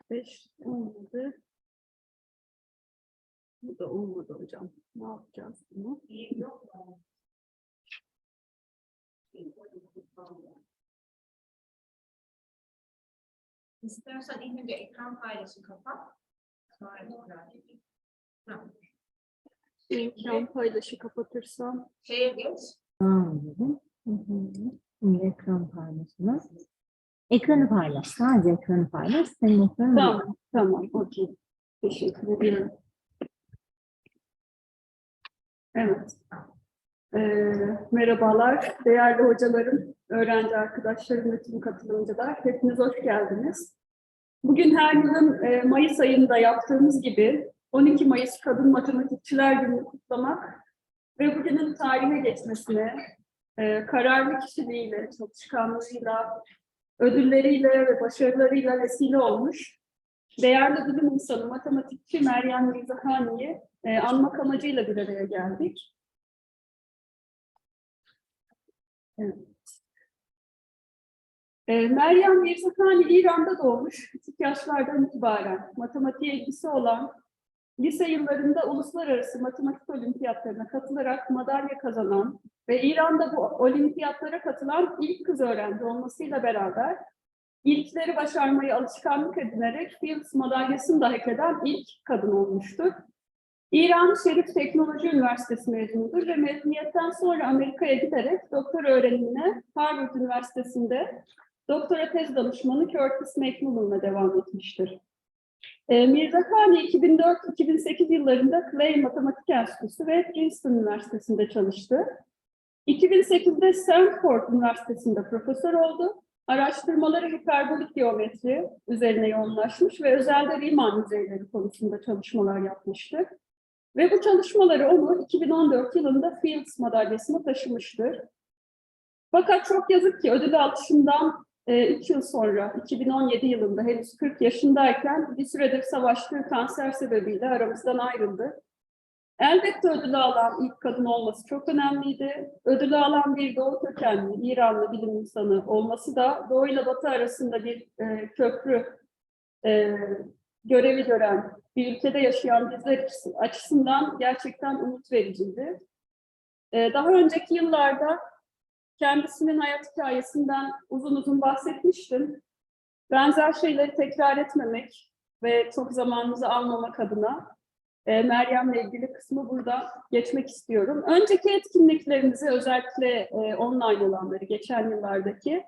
5 olmadı. Bu da olmadı hocam. Ne yapacağız bunu? İstersen ilk önce ekran paylaşı kapat. Sonra tamam. Ekran paylaşı kapatırsam. Şeye geç. Anladım. Şimdi ekran paylaşımı. Ekranı paylaş. Sadece ekranı paylaş. Senin ekranı Tamam, tamam. Okey. Teşekkür ederim. Evet. Merhabalar, değerli hocalarım, öğrenci arkadaşlarım ve tüm katılımcılar. Hepiniz hoş geldiniz. Bugün her yılın Mayıs ayında yaptığımız gibi 12 Mayıs Kadın Matematikçiler Günü'nü kutlamak ve bugünün tarihe geçmesine kararlı kişiliğiyle, çalışkanlığıyla, ödülleriyle ve başarılarıyla vesile olmuş değerli bilim insanı, matematikçi Maryam Mirzakhani'yi anmak amacıyla bir araya geldik. Evet. Maryam Mirzakhani İran'da doğmuş, küçük yaşlardan itibaren matematiğe ilgisi olan, lise yıllarında uluslararası matematik olimpiyatlarına katılarak madalya kazanan ve İran'da bu olimpiyatlara katılan ilk kız öğrenci olmasıyla beraber ilkleri başarmayı alışkanlık edinerek Fields madalyasını da hak eden ilk kadın olmuştur. İran Şerif Teknoloji Üniversitesi mezunudur ve mezuniyetten sonra Amerika'ya giderek doktora öğrenimine Harvard Üniversitesi'nde doktora tez danışmanı Curtis McMillan'la devam etmiştir. Mirzakhani 2004-2008 yıllarında Clay Matematik Enstitüsü ve Princeton Üniversitesi'nde çalıştı. 2008'de Stanford Üniversitesi'nde profesör oldu. Araştırmaları hiperbolik geometri üzerine yoğunlaşmış ve özelde Riemann yüzeyleri konusunda çalışmalar yapmıştır. Ve bu çalışmaları onu 2014 yılında Fields madalyasına taşımıştır. Fakat çok yazık ki ödül alışından 3 yıl sonra, 2017 yılında henüz 40 yaşındayken bir süredir savaştığı kanser sebebiyle aramızdan ayrıldı. Elbette ödülü alan ilk kadın olması çok önemliydi. Ödülü alan bir Doğu kökenli, İranlı bilim insanı olması da Doğu ile Batı arasında bir köprü görevi gören bir ülkede yaşayan bizler açısından gerçekten umut vericiydi. Daha önceki yıllarda kendisinin hayat hikayesinden uzun uzun bahsetmiştim. Benzer şeyleri tekrar etmemek ve çok zamanımızı almamak adına Meryem'le ilgili kısmı burada geçmek istiyorum. Önceki etkinliklerimizi, özellikle online olanları, geçen yıllardaki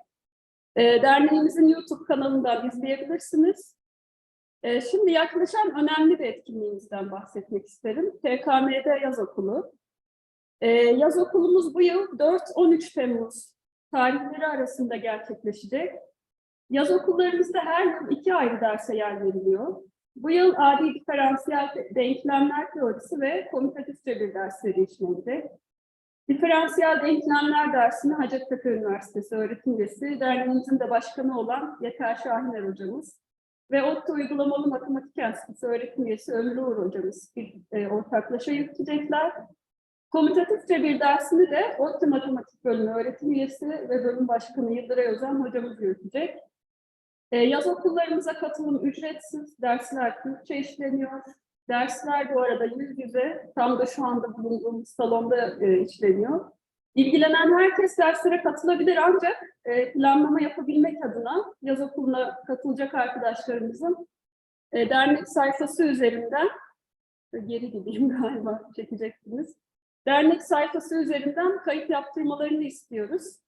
derneğimizin YouTube kanalından izleyebilirsiniz. Şimdi yaklaşan önemli bir etkinliğimizden bahsetmek isterim. TKMD Yaz Okulu. Yaz okulumuz bu yıl 4-13 Temmuz tarihleri arasında gerçekleşecek. Yaz okullarımızda her yıl 2 ayrı derse yer veriliyor. Bu yıl adi diferansiyel denklemler teorisi ve komutatif cebir dersleri işlenecek. Diferansiyel denklemler dersini Hacettepe Üniversitesi öğretim üyesi, derneğimizin de başkanı olan Yeter Şahiner hocamız ve ODTÜ Uygulamalı Matematik Enstitüsü öğretim üyesi Ömrü Uğur hocamız ortaklaşa yürütecekler. Komutatif cebir dersini de ODTÜ Matematik Bölümü öğretim üyesi ve bölüm başkanı Yıldıray Özen hocamız yürütecek. Yaz okullarımıza katılım ücretsiz, dersler Türkçe işleniyor. Dersler bu arada yüz yüze, tam da şu anda bulunduğumuz salonda işleniyor. İlgilenen herkes derslere katılabilir ancak planlama yapabilmek adına yaz okuluna katılacak arkadaşlarımızın dernek sayfası üzerinden, geri gideyim galiba çekeceksiniz. Dernek sayfası üzerinden kayıt yaptırmalarını istiyoruz.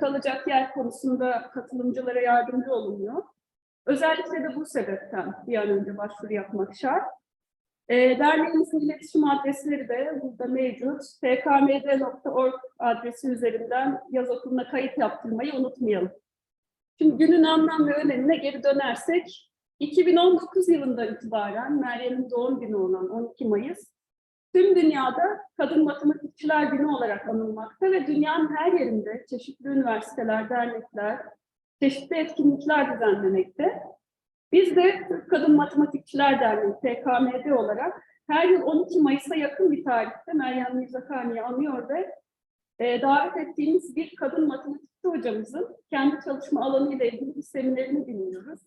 Kalacak yer konusunda katılımcılara yardımcı olunuyor. Özellikle de bu sebepten bir an önce başvuru yapmak şart. Derneğimizin iletişim adresleri de burada mevcut. tkmd.org adresi üzerinden yaz okuluna kayıt yaptırmayı unutmayalım. Şimdi günün anlam ve önemine geri dönersek, 2019 yılından itibaren Meryem'in doğum günü olan 12 Mayıs, tüm dünyada Kadın Matematikçiler Günü olarak anılmakta ve dünyanın her yerinde çeşitli üniversiteler, dernekler, çeşitli etkinlikler düzenlemekte. Biz de Türk Kadın Matematikçiler Derneği TKMD olarak her yıl 12 Mayıs'a yakın bir tarihte Maryam Mirzakhani'yi anıyor ve davet ettiğimiz bir kadın matematik matematikçi hocamızın kendi çalışma alanı ile ilgili bir seminerini dinliyoruz.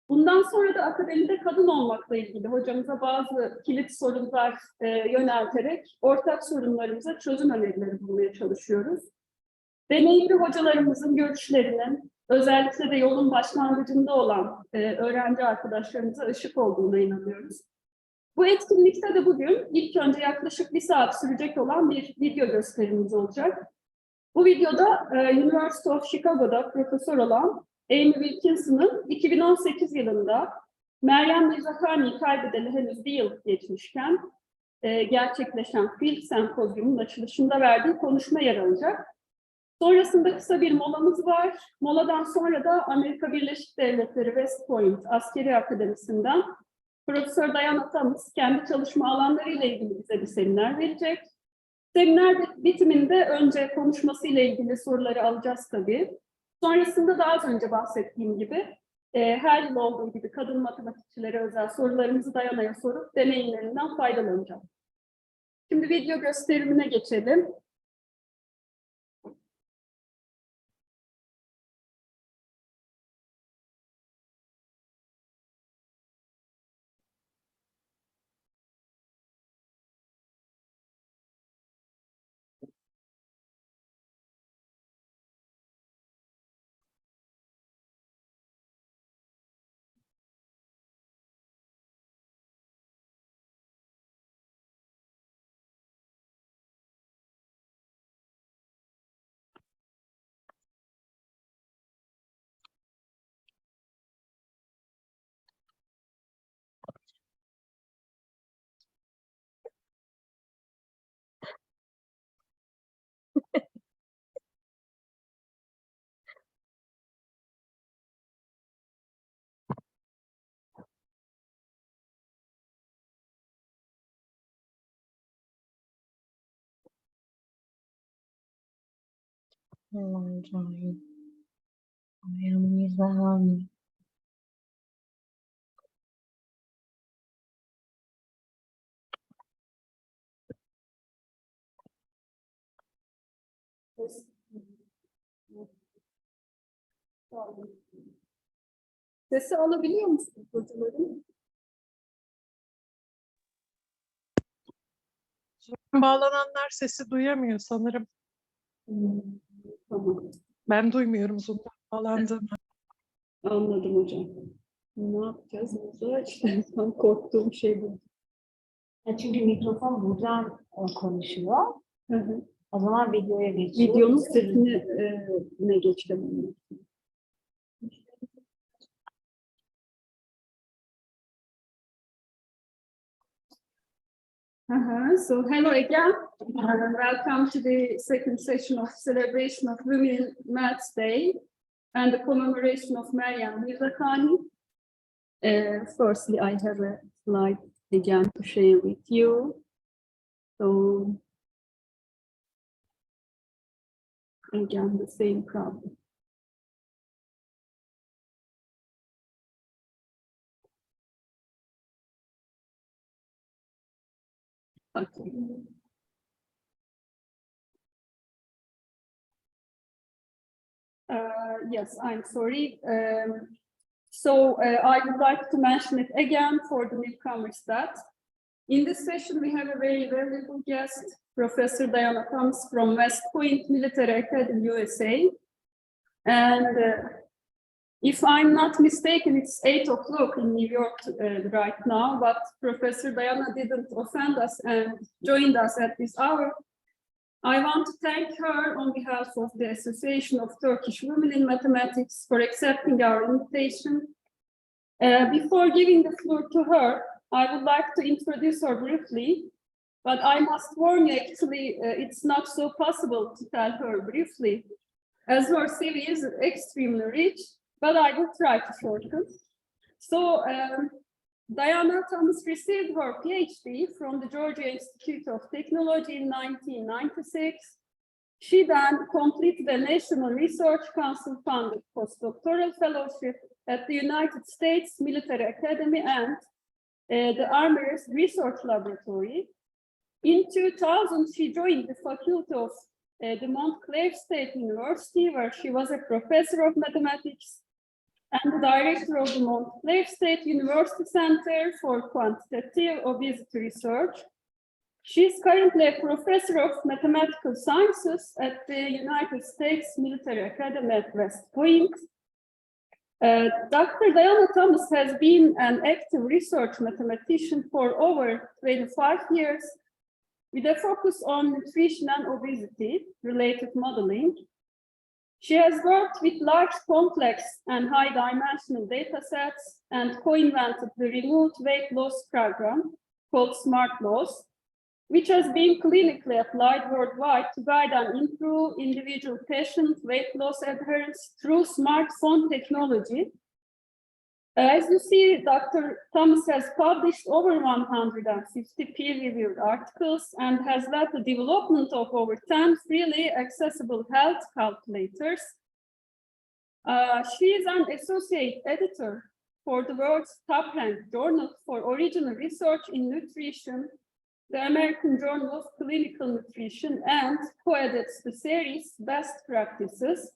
Bundan sonra da akademide kadın olmakla ilgili hocamıza bazı kilit sorular yönelterek ortak sorunlarımıza çözüm önerileri bulmaya çalışıyoruz. Deneyimli hocalarımızın görüşlerinin özellikle de yolun başlangıcında olan öğrenci arkadaşlarımıza ışık olduğuna inanıyoruz. Bu etkinlikte de bugün ilk önce yaklaşık 1 saat sürecek olan bir video gösterimimiz olacak. Bu videoda University of Chicago'da profesör olan Amie Wilkinson'un 2018 yılında Maryam Mirzakhani'yi kaybedeli henüz 1 yıl geçmişken gerçekleşen Field Sempozyum'un açılışında verdiği konuşma yer alacak. Sonrasında kısa bir molamız var. Moladan sonra da Amerika Birleşik Devletleri West Point Askeri Akademisi'nden Profesör Diana Thomas kendi çalışma alanlarıyla ilgili bize bir seminer verecek. Seminer bitiminde önce konuşmasıyla ilgili soruları alacağız tabii. Sonrasında da az önce bahsettiğim gibi her yıl olduğu gibi kadın matematikçilere özel sorularımızı Diana'ya sorup deneyimlerinden faydalanacağız. Şimdi video gösterimine geçelim. Maryam Mirzakhani'nin. Sesi alabiliyor musunuz hocalarım? Bağlananlar sesi duyamıyor sanırım. Tamam. Ben duymuyorum Zoom'dan bağlandığımı. Anladım hocam. Ne yapacağız burada? İşte tam korktuğum şey bu. Çünkü mikrofon buradan konuşuyor. Hı hı. O zaman videoya geçiyor. Videonun sesini ne geçtim? So hello again, and welcome to the second session of celebration of Women in Maths Day and the commemoration of Maryam Mirzakhani. Firstly, I have a slide again to share with you. So again, the same problem. Okay. Yes, I'm sorry. I would like to mention it again for the newcomers that in this session we have a very valuable guest, Professor Diana Thomas from West Point Military Academy, USA. And if I'm not mistaken, it's 8 o'clock in New York right now, but Professor Diana didn't offend us and joined us at this hour. I want to thank her on behalf of the Association of Turkish Women in Mathematics for accepting our invitation. Before giving the floor to her, I would like to introduce her briefly, but I must warn you, actually, it's not so possible to tell her briefly, as her CV is extremely rich, but I will try to shorten. So, Diana Thomas received her PhD from the Georgia Institute of Technology in 1996. She then completed a National Research Council-funded postdoctoral fellowship at the United States Military Academy and the Army Research Laboratory. In 2000, she joined the Faculty of the Montclair State University, where she was a professor of mathematics and the director of the Montclair State University Center for Quantitative Obesity Research. She is currently a professor of mathematical sciences at the United States Military Academy at West Point. Dr. Diana Thomas has been an active research mathematician for over 25 years, with a focus on nutrition and obesity-related modeling. She has worked with large, complex, and high-dimensional data sets and co-invented the remote weight loss program called Smart Loss, which has been clinically applied worldwide to guide and improve individual patient weight loss adherence through smartphone technology. As you see, Dr. Thomas has published over 150 peer-reviewed articles and has led the development of over 10 freely accessible health calculators. She is an associate editor for the world's top-ranked journal for original research in nutrition, the American Journal of Clinical Nutrition, and co-edits the series Best Practices,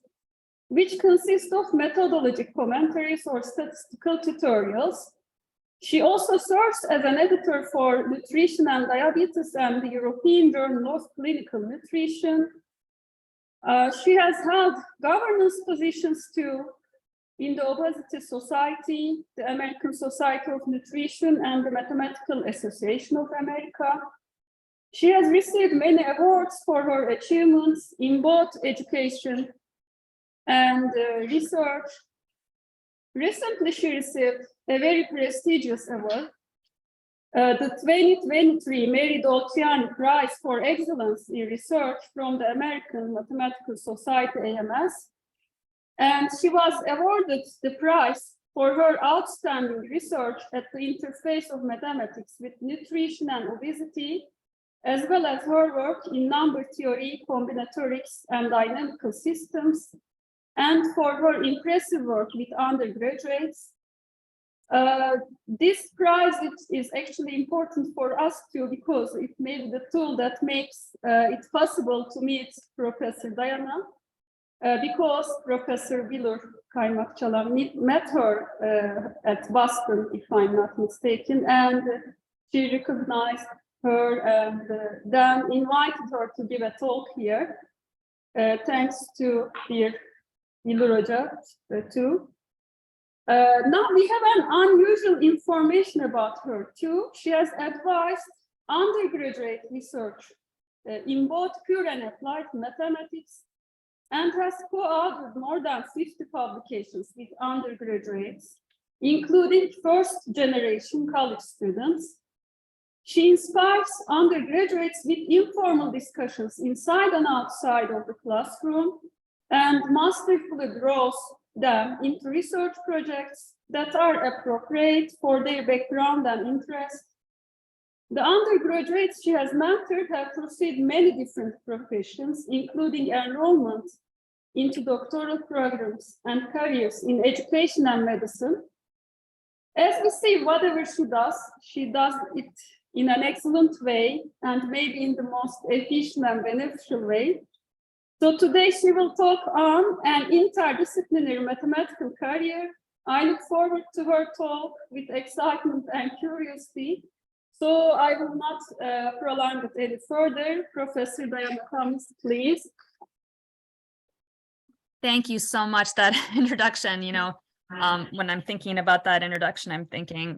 which consists of methodology commentaries or statistical tutorials. She also serves as an editor for Nutrition and Diabetes and the European Journal of Clinical Nutrition. She has held governance positions too in the Obesity Society, the American Society of Nutrition, and the Mathematical Association of America. She has received many awards for her achievements in both education and research. Recently, she received a very prestigious award, the 2023 Mary Dolciani Prize for Excellence in Research from the American Mathematical Society, AMS. And she was awarded the prize for her outstanding research at the interface of mathematics with nutrition and obesity, as well as her work in number theory, combinatorics, and dynamical systems, and for her impressive work with undergraduates. This prize is actually important for us too, because it may be the tool that makes it possible to meet Professor Diana, because Professor Bilur Kaymakçalan met her at Boston, if I'm not mistaken, and she recognized her and then invited her to give a talk here, thanks to dear Bilur Hoca too. Now we have an unusual information about her too. She has advised undergraduate research in both pure and applied mathematics, and has co-authored more than 50 publications with undergraduates, including first-generation college students. She inspires undergraduates with informal discussions inside and outside of the classroom, and masterfully draws them into research projects that are appropriate for their background and interest. The undergraduates she has mentored have pursued many different professions, including enrollment into doctoral programs and careers in education and medicine. As we see, whatever she does it in an excellent way and maybe in the most efficient and beneficial way. So today she will talk on an interdisciplinary mathematical career. I look forward to her talk with excitement and curiosity. So I will not prolong it any further. Professor Diana Thomas, please. Thank you so much. That introduction, when I'm thinking about that introduction, I'm thinking,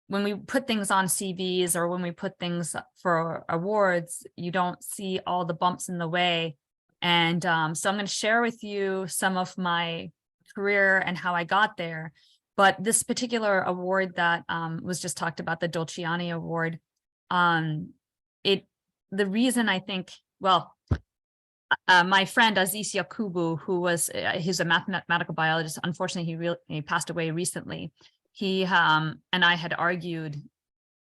when we put things on CVs or when we put things for awards, you don't see all the bumps in the way. And so I'm going to share with you some of my career and how I got there. But this particular award that was just talked about, the Dolciani Award, the reason I think, my friend Aziz Yakubu, he's a mathematical biologist. Unfortunately, he passed away recently. He and I had argued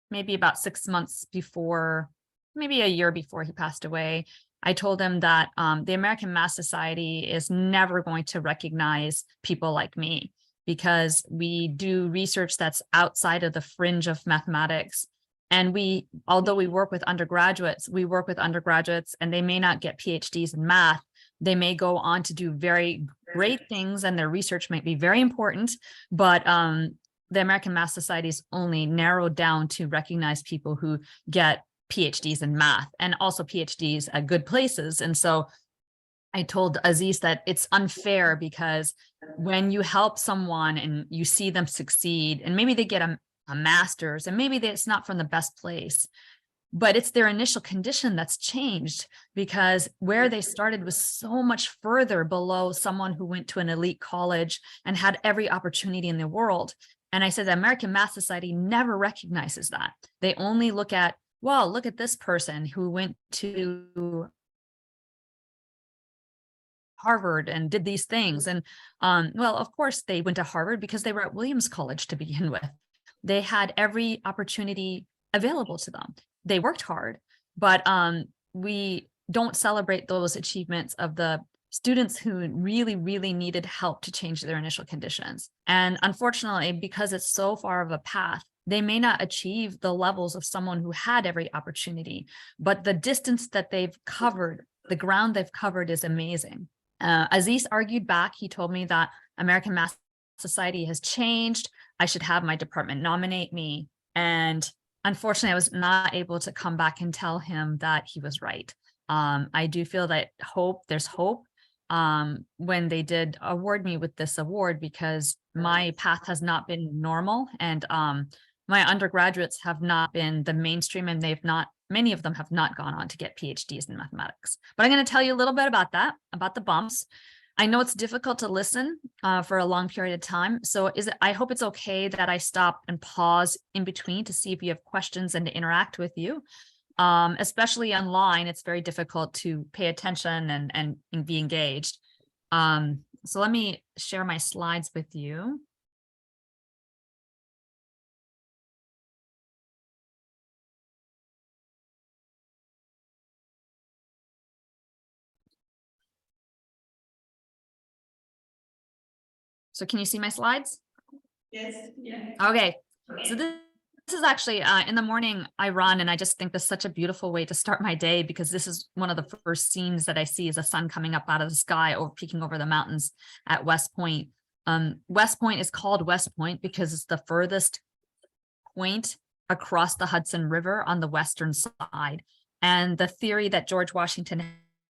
maybe about 6 months before, maybe a year before he passed away. I told him that the American Math Society is never going to recognize people like me because we do research that's outside of the fringe of mathematics. And although we work with undergraduates and they may not get PhDs in math. They may go on to do very great things and their research might be very important, but the American Math Society is only narrowed down to recognize people who get PhDs in math and also PhDs at good places. And so I told Aziz that it's unfair because when you help someone and you see them succeed, and maybe they get a master's and maybe it's not from the best place, but it's their initial condition that's changed because where they started was so much further below someone who went to an elite college and had every opportunity in the world. And I said the American Math Society never recognizes that. They only look at, well, look at this person who went to Harvard and did these things. And well, of course they went to Harvard because they were at Williams College to begin with. They had every opportunity available to them. They worked hard, but we don't celebrate those achievements of the students who really, really needed help to change their initial conditions. And unfortunately, because it's so far of a path, they may not achieve the levels of someone who had every opportunity, but the distance that they've covered, the ground they've covered is amazing. Aziz argued back. He told me that American Math Society has changed. I should have my department nominate me. And unfortunately, I was not able to come back and tell him that he was right. I do feel that there's hope when they did award me with this award because my path has not been normal and my undergraduates have not been the mainstream and many of them have not gone on to get PhDs in mathematics. But I'm going to tell you a little bit about that, about the bumps. I know it's difficult to listen for a long period of time. So I hope it's okay that I stop and pause in between to see if you have questions and to interact with you. Especially online, it's very difficult to pay attention and be engaged. So let me share my slides with you. So can you see my slides? Yes. Yeah. Okay. So this is actually in the morning I run and I just think this is such a beautiful way to start my day because this is one of the first scenes that I see is the sun coming up out of the sky peeking over the mountains at West Point. West Point is called West Point because it's the furthest point across the Hudson River on the western side. And the theory that George Washington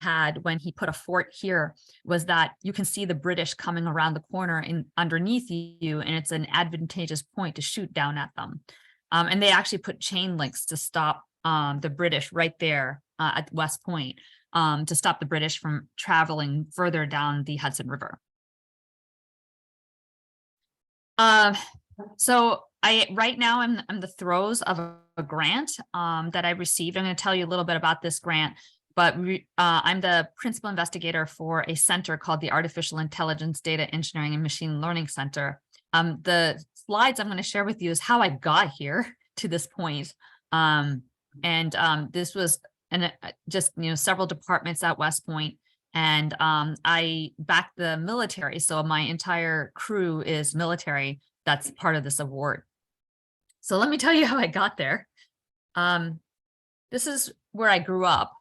had when he put a fort here was that you can see the British coming around the corner underneath you, and it's an advantageous point to shoot down at them. And they actually put chain links to stop the British right there at West Point to stop the British from traveling further down the Hudson River. So right now I'm in the throes of a grant that I received. I'm going to tell you a little bit about this grant. But I'm the principal investigator for a center called the Artificial Intelligence Data Engineering and Machine Learning Center. The slides I'm going to share with you is how I got here to this point. This was just several departments at West Point, and I backed the military. So my entire crew is military. That's part of this award. So let me tell you how I got there. This is where I grew up.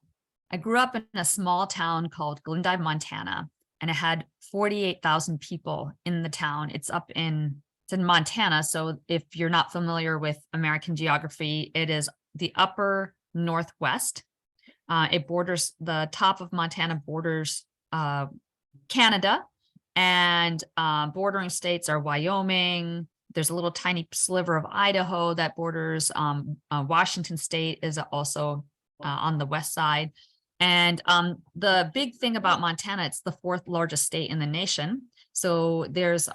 I grew up in a small town called Glendive, Montana, and it had 48,000 people in the town. It's in Montana. So if you're not familiar with American geography, it is the upper northwest. It borders the top of Montana borders Canada, and bordering states are Wyoming. There's a little tiny sliver of Idaho that borders Washington State is also on the west side. And the big thing about Montana, it's the fourth largest state in the nation. So there's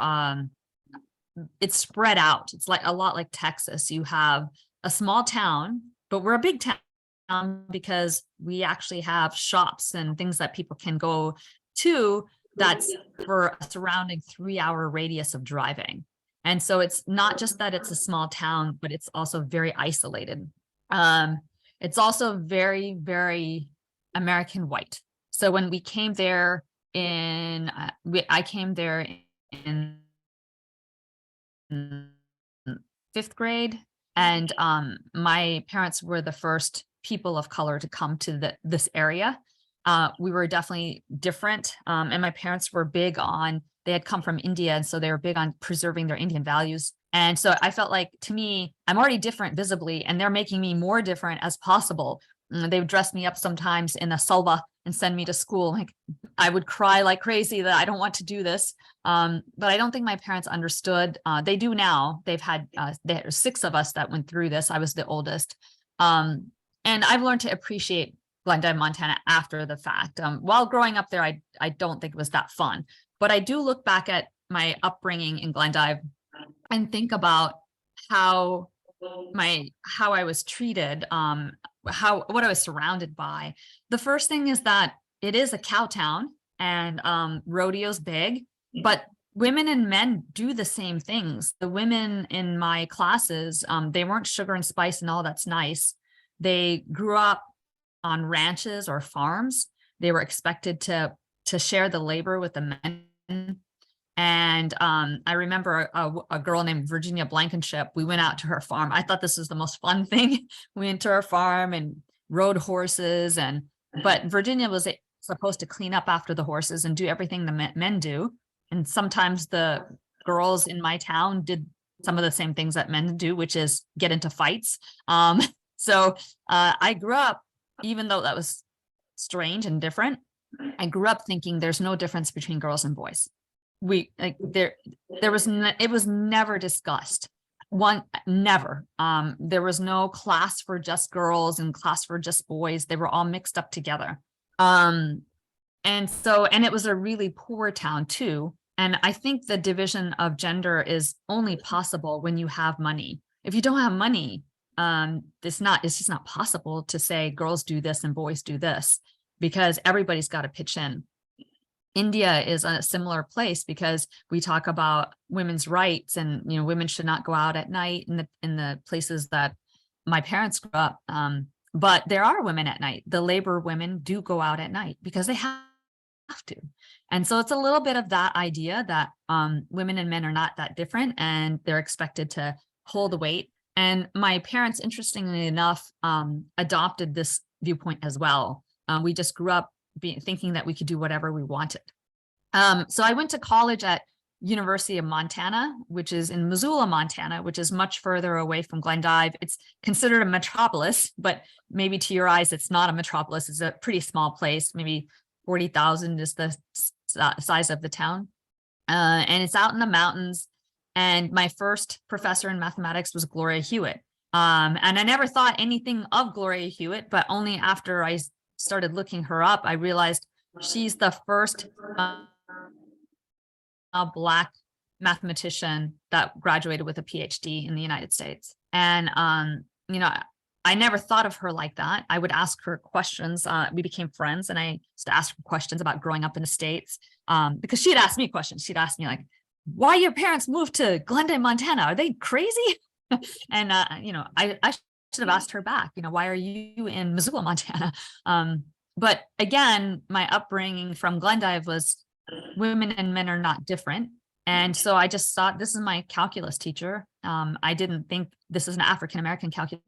it's spread out. It's like a lot like Texas. You have a small town, but we're a big town because we actually have shops and things that people can go to that's for a surrounding 3-hour radius of driving. And so it's not just that it's a small town, but it's also very isolated. It's also very, very American white. So when we came there I came there in 5th grade, And my parents were the first people of color to come to this area. We were definitely different. And my parents were big on, they had come from India, and so they were big on preserving their Indian values. And so I felt like, to me, I'm already different visibly, and they're making me more different as possible. They would dress me up sometimes in a salva and send me to school. Like, I would cry like crazy that I don't want to do this. But I don't think my parents understood. They do now. There's 6 of us that went through this. I was the oldest. And I've learned to appreciate Glendive, Montana after the fact. While growing up there, I don't think it was that fun. But I do look back at my upbringing in Glendive and think about how I was treated, what I was surrounded by. The first thing is that it is a cow town, and rodeo's big, but women and men do the same things. The women in my classes, they weren't sugar and spice and all that's nice. They grew up on ranches or farms. They were expected to share the labor with the men. And I remember a girl named Virginia Blankenship. We went out to her farm. I thought this was the most fun thing. We went to her farm and rode horses, but Virginia was supposed to clean up after the horses and do everything the men do. And sometimes the girls in my town did some of the same things that men do, which is get into fights. So I grew up, even though that was strange and different, I grew up thinking there's no difference between girls and boys. It was never discussed. Never. There was no class for just girls and class for just boys. They were all mixed up together. And it was a really poor town too. And I think the division of gender is only possible when you have money. If you don't have money, it's just not possible to say girls do this and boys do this, because everybody's got to pitch in. India is a similar place, because we talk about women's rights, and women should not go out at night in the places that my parents grew up. But there are women at night. The labor women do go out at night because they have to. And so it's a little bit of that idea that women and men are not that different, and they're expected to hold the weight. And my parents, interestingly enough, adopted this viewpoint as well. We just grew up thinking that we could do whatever we wanted. So I went to college at University of Montana, which is in Missoula, Montana, which is much further away from Glendive. It's considered a metropolis, but maybe to your eyes, it's not a metropolis. It's a pretty small place. Maybe 40,000 is the size of the town. And it's out in the mountains. And my first professor in mathematics was Gloria Hewitt. And I never thought anything of Gloria Hewitt, but only after I started looking her up, I realized she's the first Black mathematician that graduated with a PhD in the United States. And, I never thought of her like that. I would ask her questions. We became friends, and I used to ask her questions about growing up in the States, because she had asked me questions. She'd ask me like, why your parents moved to Glendive, Montana? Are they crazy? And, I should have asked her back, why are you in Missoula, Montana? But again, my upbringing from Glendive was women and men are not different. And so I just thought, this is my calculus teacher. I didn't think this is an African-American calculus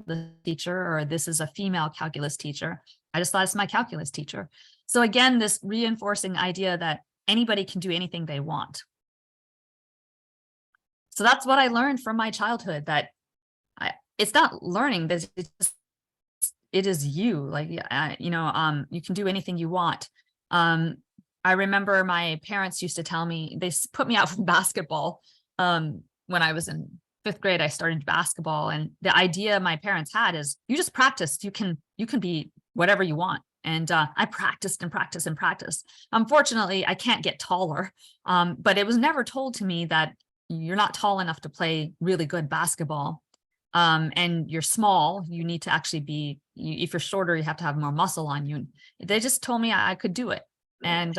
teacher, or this is a female calculus teacher. I just thought it's my calculus teacher. So again, this reinforcing idea that anybody can do anything they want. So that's what I learned from my childhood, that it's not learning, but it is you. Like, you can do anything you want. I remember my parents used to tell me, they put me out for basketball. When I was in 5th grade, I started basketball, and the idea my parents had is, you just practice. You can be whatever you want. And I practiced and practiced and practiced. Unfortunately, I can't get taller, but it was never told to me that you're not tall enough to play really good basketball. And you're small, you need to actually be, if you're shorter, you have to have more muscle on you. They just told me I could do it. And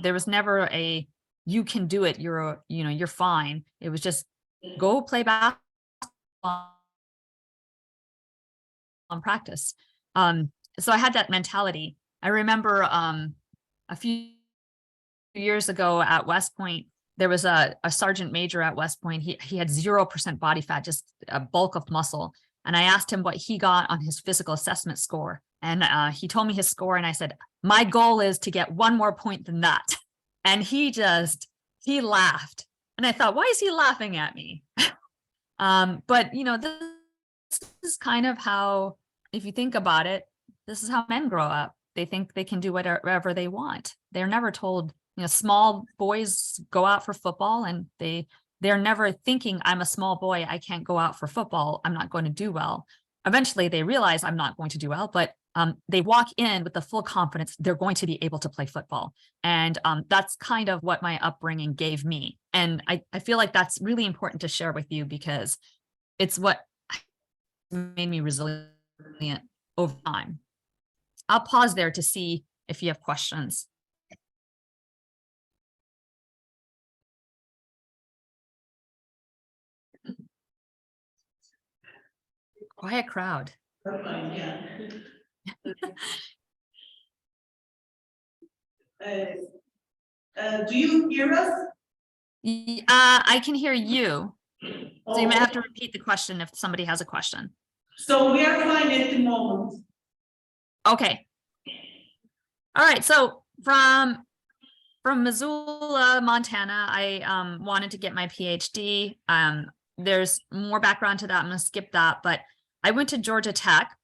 there was never a, you can do it, you're fine. It was just go play basketball and practice. So I had that mentality. I remember a few years ago at West Point, there was a sergeant major at West Point. He had 0% body fat, just a bulk of muscle. And I asked him what he got on his physical assessment score. And he told me his score. And I said, my goal is to get one more point than that. And he laughed. And I thought, why is he laughing at me? But, you know, this is kind of how, if you think about it, this is how men grow up. They think they can do whatever they want. They're never told, you know, small boys go out for football and they're never thinking, I'm a small boy, I can't go out for football, I'm not going to do well. Eventually they realize I'm not going to do well, but they walk in with the full confidence they're going to be able to play football. And that's kind of what my upbringing gave me. And I feel like that's really important to share with you because it's what made me resilient over time. I'll pause there to see if you have questions. Quiet crowd. Yeah. Do you hear us? I can hear you. So you might have to repeat the question if somebody has a question. So we are fine at the moment. Okay. All right. So from Missoula, Montana, I wanted to get my PhD. There's more background to that. I'm going to skip that, but I went to Georgia Tech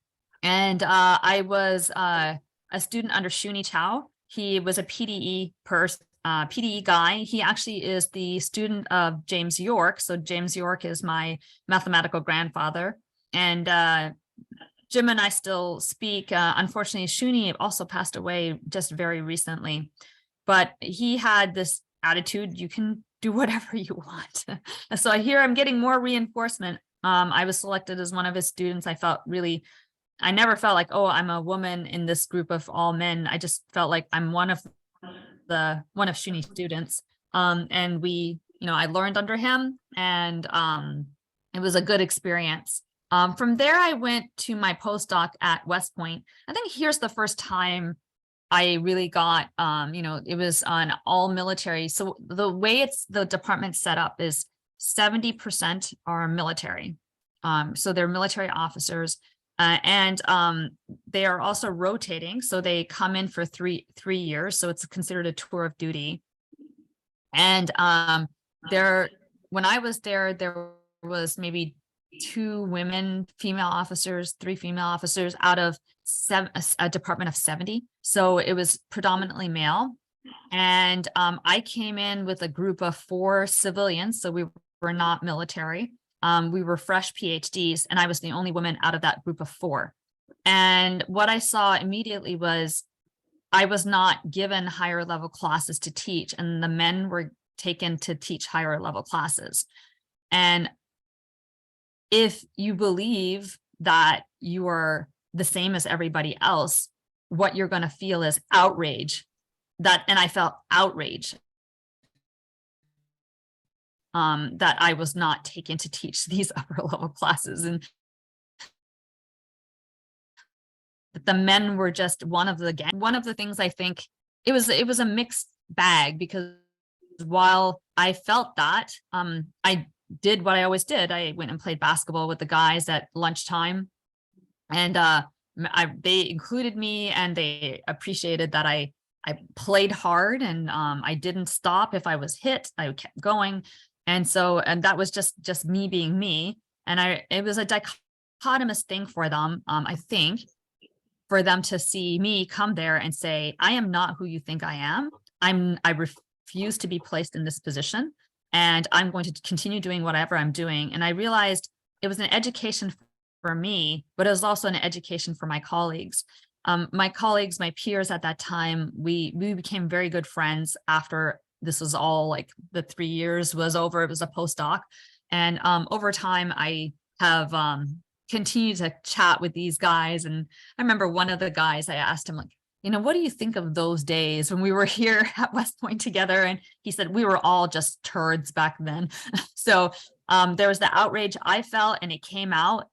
and I was a student under Shuni Chow. He was a PDE PDE guy. He actually is the student of James York. So James York is my mathematical grandfather. And Jim and I still speak. Unfortunately, Shuni also passed away just very recently. But he had this attitude, you can do whatever you want. So I hear I'm getting more reinforcement. I was selected as one of his students. I never felt like, oh, I'm a woman in this group of all men. I just felt like I'm one of Shuni's students. And I learned under him and it was a good experience. From there, I went to my postdoc at West Point. I think here's the first time I really got, it was on all military. So the way the department set up is 70% are military. So they're military officers and they are also rotating. So they come in for three years. So it's considered a tour of duty. And when I was there was maybe 2 female officers, 3 female officers out of a department of 70. So it was predominantly male. And I came in with a group of 4 civilians. So we were not military. We were fresh PhDs, and I was the only woman out of that group of 4. And what I saw immediately was I was not given higher level classes to teach, and the men were taken to teach higher level classes. And if you believe that you are the same as everybody else, what you're going to feel is outrage. And I felt outrage that I was not taken to teach these upper level classes, and the men were just one of the gang. One of the things I think it was a mixed bag, because while I felt that, I did what I always did. I went and played basketball with the guys at lunchtime, and they included me, and they appreciated that I played hard, and I didn't stop. If I was hit, I kept going. And that was just me being me. And it was a dichotomous thing for them, I think, for them to see me come there and say, I am not who you think I am. I refuse to be placed in this position, and I'm going to continue doing whatever I'm doing. And I realized it was an education for me, but it was also an education for my colleagues. My colleagues, my peers at that time, we became very good friends after this was all, like, the 3 years was over. It was a postdoc. And over time, I have continued to chat with these guys. And I remember one of the guys, I asked him, like, what do you think of those days when we were here at West Point together? And he said, we were all just turds back then. So there was the outrage I felt, and it came out,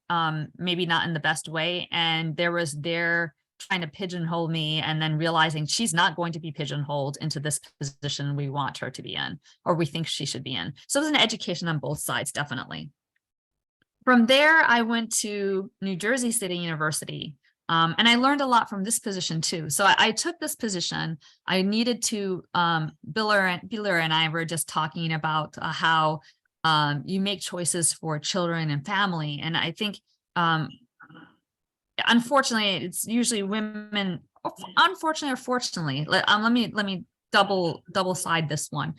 maybe not in the best way. And there was their trying to pigeonhole me and then realizing she's not going to be pigeonholed into this position we want her to be in, or we think she should be in. So it was an education on both sides, definitely. From there, I went to New Jersey City University. And I learned a lot from this position too. So I took this position. I needed to, Biller and I were just talking about how you make choices for children and family. And I think, unfortunately, it's usually women, unfortunately or fortunately, let me double side this one.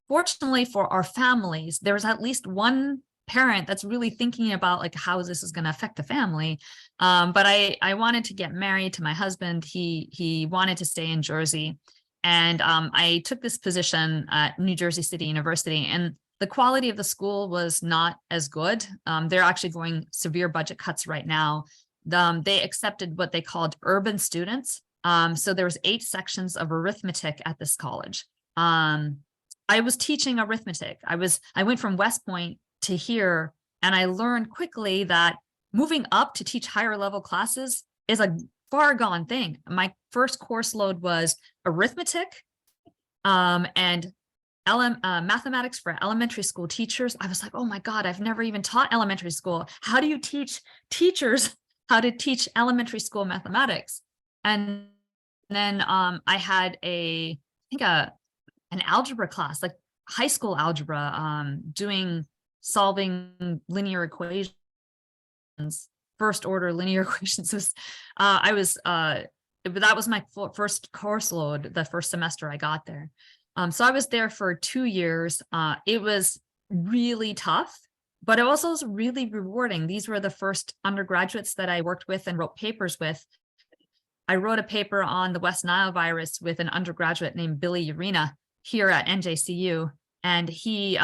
Fortunately for our families, there's at least one parent that's really thinking about like how this is going to affect the family. But I wanted to get married to my husband. He wanted to stay in Jersey. And I took this position at New Jersey City University, and the quality of the school was not as good. They're actually going severe budget cuts right now. They accepted what they called urban students. So there was 8 sections of arithmetic at this college. I was teaching arithmetic. I went from West Point to here, and I learned quickly that moving up to teach higher level classes is a far gone thing. My first course load was arithmetic and mathematics for elementary school teachers. I was like, oh my God, I've never even taught elementary school. How do you teach teachers how to teach elementary school mathematics? And then I had an algebra class, like high school algebra, solving linear equations, first order linear equations. That was my first course load, the first semester I got there. So I was there for 2 years. It was really tough, but it also was really rewarding. These were the first undergraduates that I worked with and wrote papers with. I wrote a paper on the West Nile virus with an undergraduate named Billy Urena here at NJCU. And he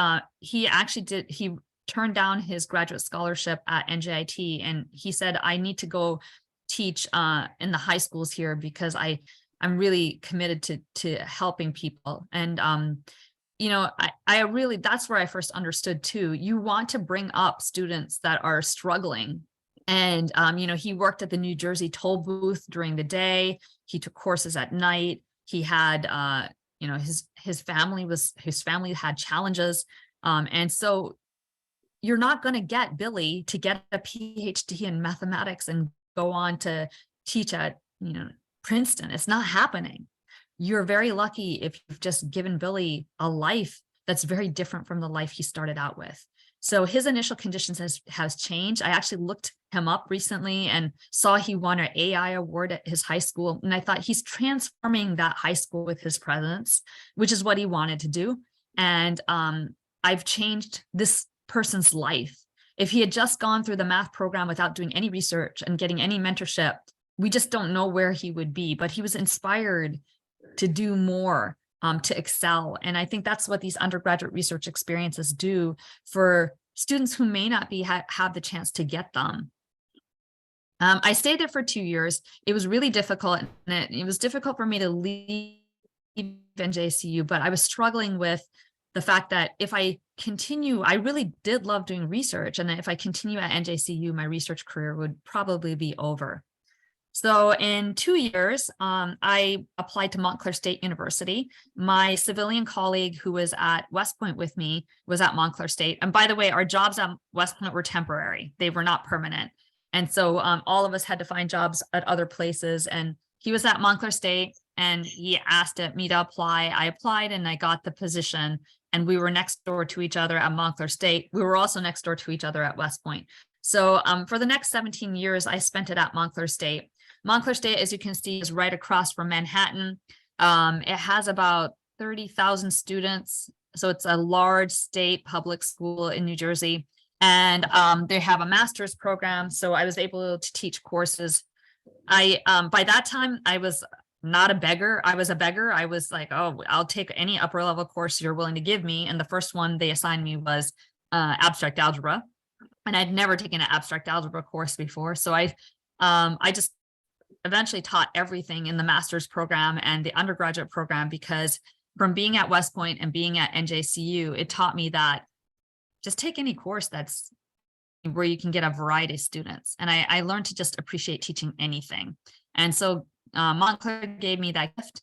turned down his graduate scholarship at NJIT. And he said, I need to go teach in the high schools here because I'm really committed to helping people. And, I really, that's where I first understood too. You want to bring up students that are struggling. And, he worked at the New Jersey toll booth during the day. He took courses at night. He had, his family had challenges. And so you're not going to get Billy to get a PhD in mathematics and go on to teach at, Princeton. It's not happening. You're very lucky if you've just given Billy a life that's very different from the life he started out with. So his initial conditions has changed. I actually looked him up recently and saw he won an AI award at his high school. And I thought he's transforming that high school with his presence, which is what he wanted to do. And I've changed this person's life. If he had just gone through the math program without doing any research and getting any mentorship, we just don't know where he would be, but he was inspired to do more, to excel. And I think that's what these undergraduate research experiences do for students who may not have the chance to get them. I stayed there for 2 years. It was really difficult. And it was difficult for me to leave NJCU, but I was struggling with the fact that if I continue, I really did love doing research. And that if I continue at NJCU, my research career would probably be over. So in 2 years, I applied to Montclair State University. My civilian colleague who was at West Point with me was at Montclair State. And by the way, our jobs at West Point were temporary. They were not permanent. And so all of us had to find jobs at other places. And he was at Montclair State and he asked me to apply. I applied and I got the position. And we were next door to each other at Montclair State. We were also next door to each other at West Point. So for the next 17 years, I spent it at Montclair State. Montclair State, as you can see, is right across from Manhattan. It has about 30,000 students. So it's a large state public school in New Jersey. And they have a master's program. So I was able to teach courses. By that time, I was not a beggar. I was a beggar. I was like, oh, I'll take any upper level course you're willing to give me. And the first one they assigned me was abstract algebra. And I'd never taken an abstract algebra course before. So I just eventually taught everything in the master's program and the undergraduate program, because from being at West Point and being at NJCU, it taught me that just take any course that's where you can get a variety of students. And I learned to just appreciate teaching anything. And so Montclair gave me that gift.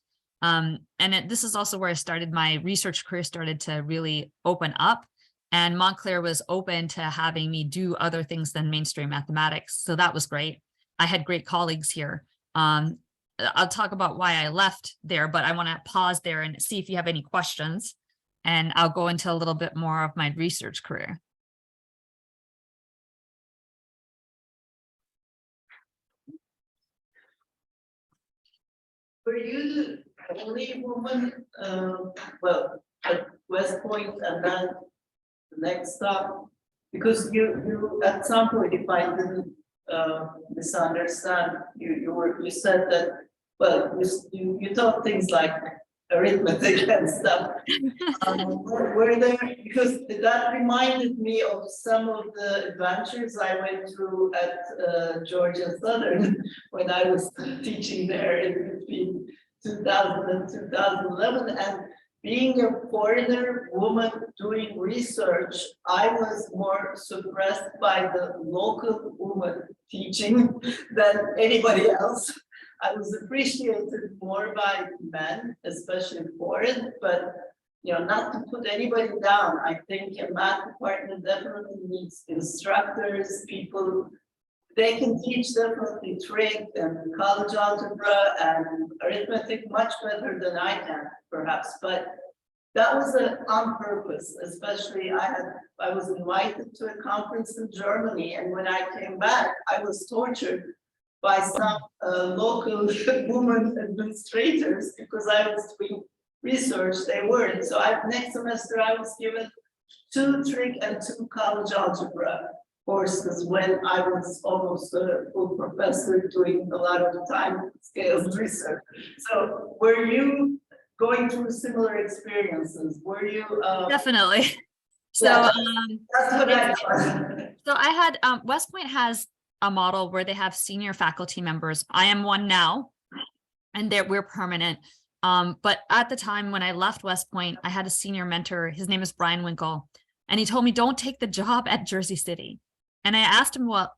This is also where I started my research career, started to really open up. And Montclair was open to having me do other things than mainstream mathematics. So that was great. I had great colleagues here. I'll talk about why I left there, but I want to pause there and see if you have any questions. And I'll go into a little bit more of my research career. Were you the only woman, at West Point and then the next stop? Because you at some point, if I didn't misunderstand, you said that, well, you taught things like arithmetic and stuff. Were there, because that reminded me of some of the adventures I went through at Georgia Southern when I was teaching there in between 2000 and 2011. And being a foreigner woman doing research, I was more suppressed by the local woman teaching than anybody else. I was appreciated more by men, especially foreign, but not to put anybody down. I think a math department definitely needs instructors, people, they can teach definitely trig and college algebra and arithmetic much better than I can, perhaps, but that was on purpose. Especially I was invited to a conference in Germany, and when I came back, I was tortured by some local women administrators because I was doing research, they weren't. So next semester I was given 2 trig and 2 college algebra courses when I was almost a full professor doing a lot of time scales research. So were you going through similar experiences? Were you? Definitely. So, yeah, that's what I thought. So I had, West Point has a model where they have senior faculty members. I am one now, and we're permanent. But at the time when I left West Point, I had a senior mentor. His name is Brian Winkle, and he told me, don't take the job at Jersey City. And I asked him, well,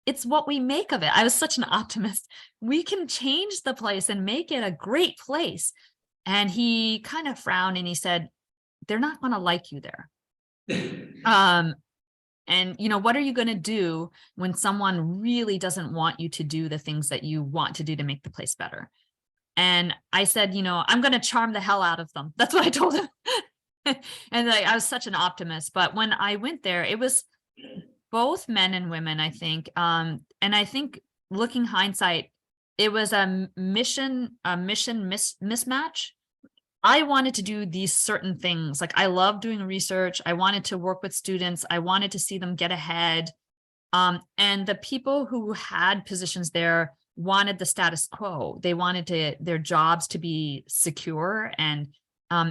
it's what we make of it. I was such an optimist. We can change the place and make it a great place. And he kind of frowned and he said, they're not going to like you there. And, what are you going to do when someone really doesn't want you to do the things that you want to do to make the place better? And I said, I'm going to charm the hell out of them. That's what I told him. And I was such an optimist. But when I went there, it was both men and women, I think. And I think looking hindsight, it was a mission mismatch. I wanted to do these certain things. Like I love doing research. I wanted to work with students. I wanted to see them get ahead. And the people who had positions there wanted the status quo. They wanted their jobs to be secure. And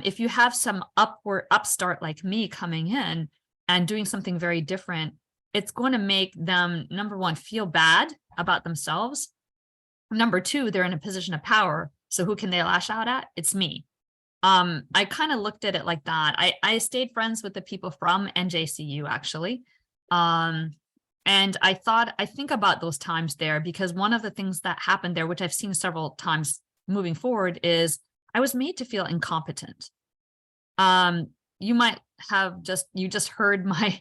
if you have some upstart like me coming in and doing something very different, it's going to make them, number one, feel bad about themselves. Number two, they're in a position of power. So who can they lash out at? It's me. I kind of looked at it like that. I stayed friends with the people from NJCU actually. And I think about those times there, because one of the things that happened there, which I've seen several times moving forward, is I was made to feel incompetent. You might have just heard my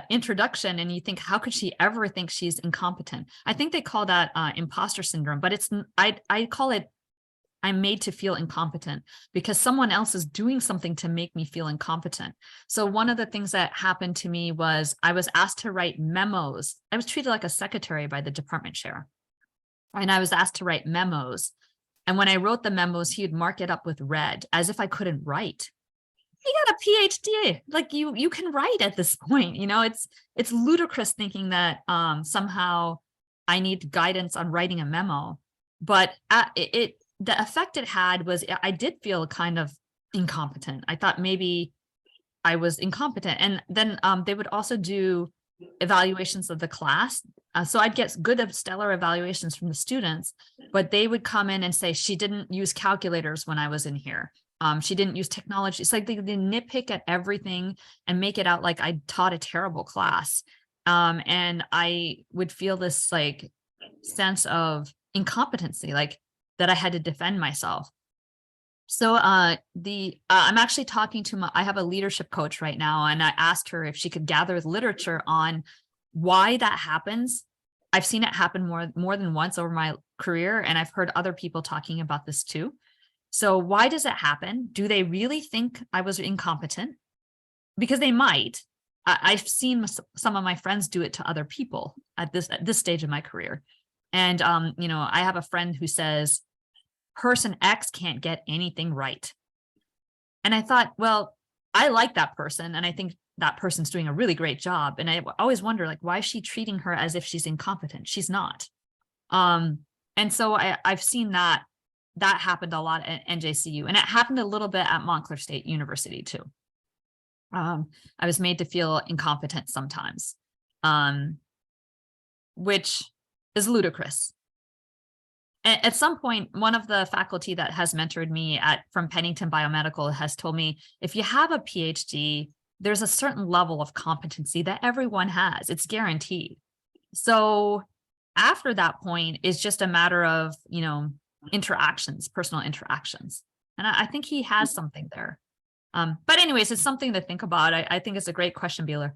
introduction and you think, how could she ever think she's incompetent? I think they call that imposter syndrome, but I call it, I'm made to feel incompetent because someone else is doing something to make me feel incompetent. So one of the things that happened to me was I was asked to write memos. I was treated like a secretary by the department chair. And I was asked to write memos. And when I wrote the memos, he would mark it up with red as if I couldn't write. You got a PhD, like you can write at this point. It's ludicrous thinking that somehow I need guidance on writing a memo. But the effect it had was I did feel kind of incompetent. I thought maybe I was incompetent. And then they would also do evaluations of the class. So I'd get good stellar evaluations from the students, but they would come in and say, she didn't use calculators when I was in here. She didn't use technology. It's like they nitpick at everything and make it out like I taught a terrible class. And I would feel this like sense of incompetency, like that I had to defend myself. So I'm actually talking to I have a leadership coach right now, and I asked her if she could gather literature on why that happens. I've seen it happen more than once over my career, and I've heard other people talking about this too. So why does it happen? Do they really think I was incompetent? Because they might. I've seen some of my friends do it to other people at this stage of my career. And, I have a friend who says, person X can't get anything right. And I thought, well, I like that person, and I think that person's doing a really great job. And I always wonder, like, why is she treating her as if she's incompetent? She's not. And so I've seen that happened a lot at NJCU, and it happened a little bit at Montclair State University too. I was made to feel incompetent sometimes, which is ludicrous. At some point, one of the faculty that has mentored me from Pennington Biomedical has told me, if you have a PhD, there's a certain level of competency that everyone has. It's guaranteed. So after that point, it's just a matter of, interactions, personal interactions. And I think he has something there. But anyways, it's something to think about. I think it's a great question, Beeler.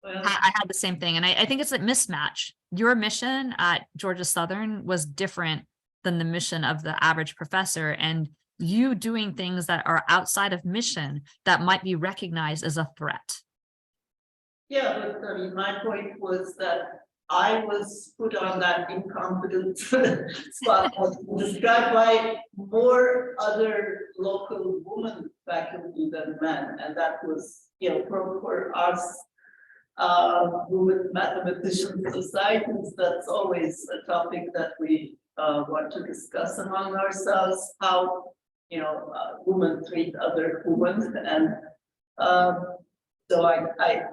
Well, I had the same thing. And I think it's a mismatch. Your mission at Georgia Southern was different than the mission of the average professor. And you doing things that are outside of mission that might be recognized as a threat. yeah, but I mean, my point was that I was put on that incompetent spot, described by more other local women faculty than men, and that was, for us, women mathematician societies. That's always a topic that we want to discuss among ourselves. How women treat other women, and so I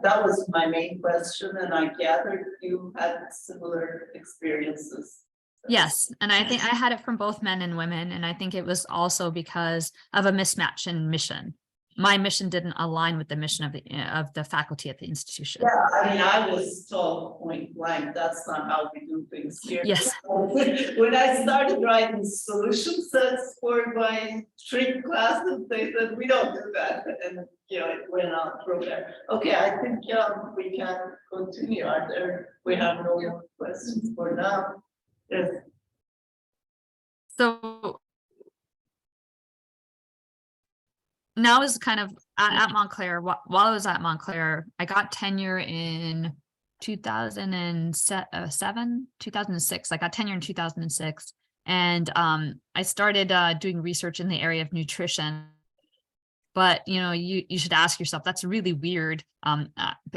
that was my main question, and I gathered you had similar experiences. Yes, and I think I had it from both men and women, and I think it was also because of a mismatch in mission. My mission didn't align with the mission of the faculty at the institution. Yeah, I mean, I was told point blank, that's not how we do things here. Yes. When I started writing solution sets for my three classes, they said, we don't do that. And, it went on from there. Okay, I think we can continue. We have no more questions for now. Yes. So now is kind of at Montclair. While I was at Montclair, I got tenure in 2006. I got tenure in 2006. And I started doing research in the area of nutrition. But, you should ask yourself, that's really weird. A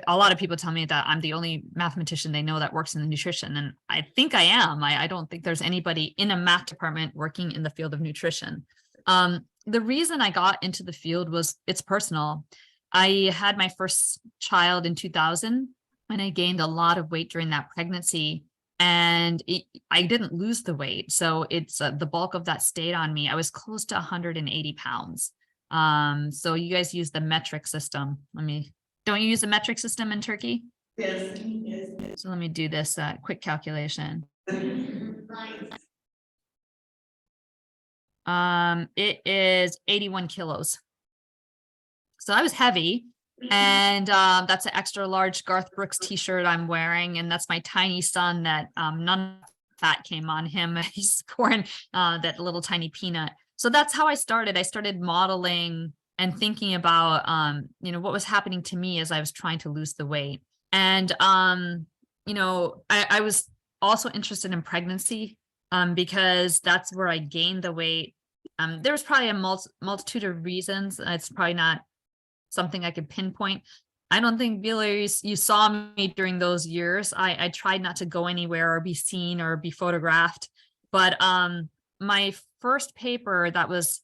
lot of people tell me that I'm the only mathematician they know that works in the nutrition. And I think I am. I don't think there's anybody in a math department working in the field of nutrition. The reason I got into the field was it's personal. I had my first child in 2000, and I gained a lot of weight during that pregnancy. And I didn't lose the weight. So it's the bulk of that stayed on me. I was close to 180 pounds. So you guys use the metric system. Don't you use the metric system in Turkey? Yes. So let me do this quick calculation. It is 81 kilos. So I was heavy, and that's an extra large Garth Brooks t-shirt I'm wearing. And that's my tiny son that none of fat came on him. He's born that little tiny peanut. So that's how I started. I started modeling and thinking about, what was happening to me as I was trying to lose the weight. And, I was also interested in pregnancy because that's where I gained the weight. There was probably a multitude of reasons. It's probably not something I could pinpoint. I don't think, Billy, you saw me during those years. I tried not to go anywhere or be seen or be photographed. But my first paper that was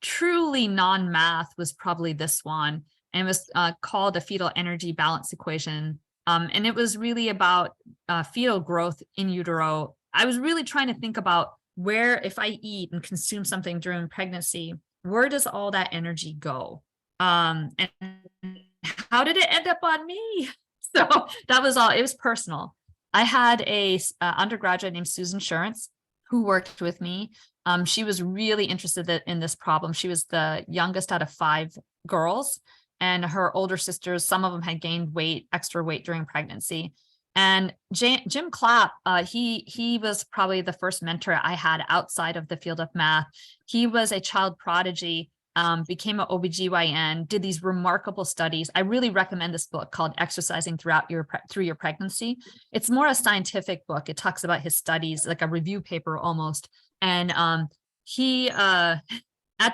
truly non-math was probably this one. And it was called a fetal energy balance equation. And it was really about fetal growth in utero. I was really trying to think about where, if I eat and consume something during pregnancy, where does all that energy go? And how did it end up on me? So that was all, it was personal. I had a undergraduate named Susan Shurance who worked with me. She was really interested in this problem. She was the youngest out of 5 girls, and her older sisters, some of them had gained extra weight during pregnancy. And Jim Clapp, he was probably the first mentor I had outside of the field of math. He was a child prodigy, became an OBGYN, did these remarkable studies. I really recommend this book called Exercising Through Your Pregnancy. It's more a scientific book. It talks about his studies, like a review paper almost. And he, at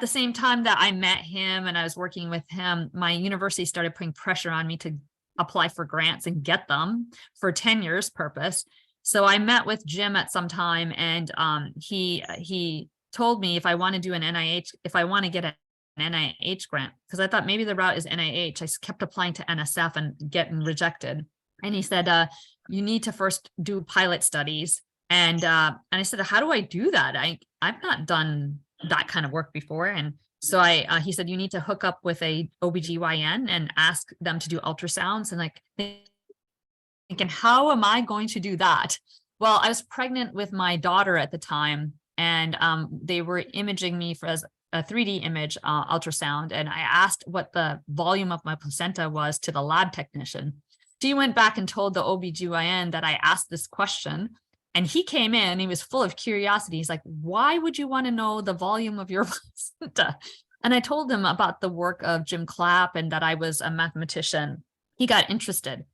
the same time that I met him and I was working with him, my university started putting pressure on me to apply for grants and get them for tenure's purpose. So I met with Jim at some time, and he told me if I want to do an NIH, if I want to get an NIH grant, because I thought maybe the route is NIH. I kept applying to NSF and getting rejected. And he said, you need to first do pilot studies. And I said, how do I do that? I've not done that kind of work before. And so he said, you need to hook up with a OBGYN and ask them to do ultrasounds. And like thinking, how am I going to do that? Well, I was pregnant with my daughter at the time, and they were imaging me as a 3D image ultrasound. And I asked what the volume of my placenta was to the lab technician. She went back and told the OBGYN that I asked this question. And he came in, he was full of curiosity. He's like, why would you want to know the volume of your placenta? And I told him about the work of Jim Clapp and that I was a mathematician. He got interested.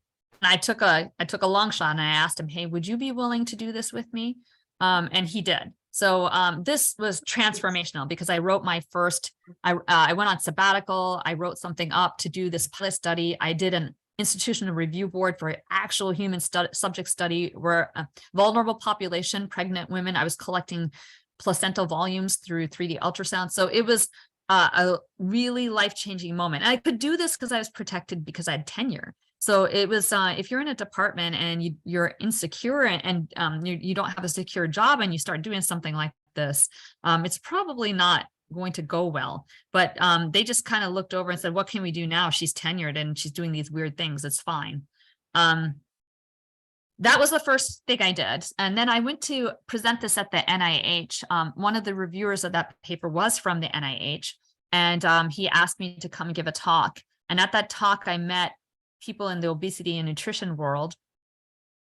And I took a long shot and I asked him, hey, would you be willing to do this with me? And he did. So this was transformational because I wrote my first, I went on sabbatical. I wrote something up to do this pilot study. I did an institutional review board for actual human subject study where a vulnerable population, pregnant women, I was collecting placental volumes through 3D ultrasound. So it was a really life-changing moment. And I could do this because I was protected because I had tenure. So it was, if you're in a department and you're insecure and you don't have a secure job and you start doing something like this, it's probably not going to go well. But they just kind of looked over and said, what can we do now? She's tenured and she's doing these weird things. It's fine. That was the first thing I did. And then I went to present this at the NIH. One of the reviewers of that paper was from the NIH. And he asked me to come and give a talk. And at that talk, I met people in the obesity and nutrition world.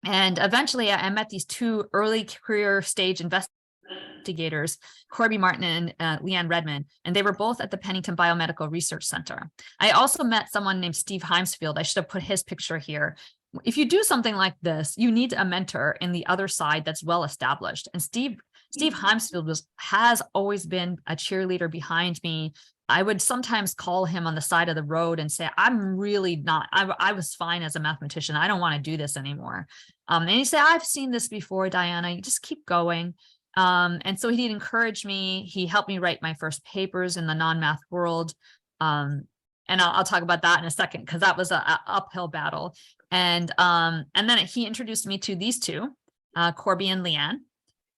And eventually I met these 2 early career stage investigators, Corby Martin and Leanne Redmond, and they were both at the Pennington Biomedical Research Center. I also met someone named Steve Heimsfield. I should have put his picture here. If you do something like this, you need a mentor in the other side that's well established. And Steve Heimsfield has always been a cheerleader behind me. I would sometimes call him on the side of the road and say, I'm really not, I was fine as a mathematician. I don't want to do this anymore. And he said, I've seen this before, Diana, you just keep going. And so he'd encourage me. He helped me write my first papers in the non-math world. And I'll talk about that in a second, because that was an uphill battle. And then he introduced me to these 2, Corby and Leanne.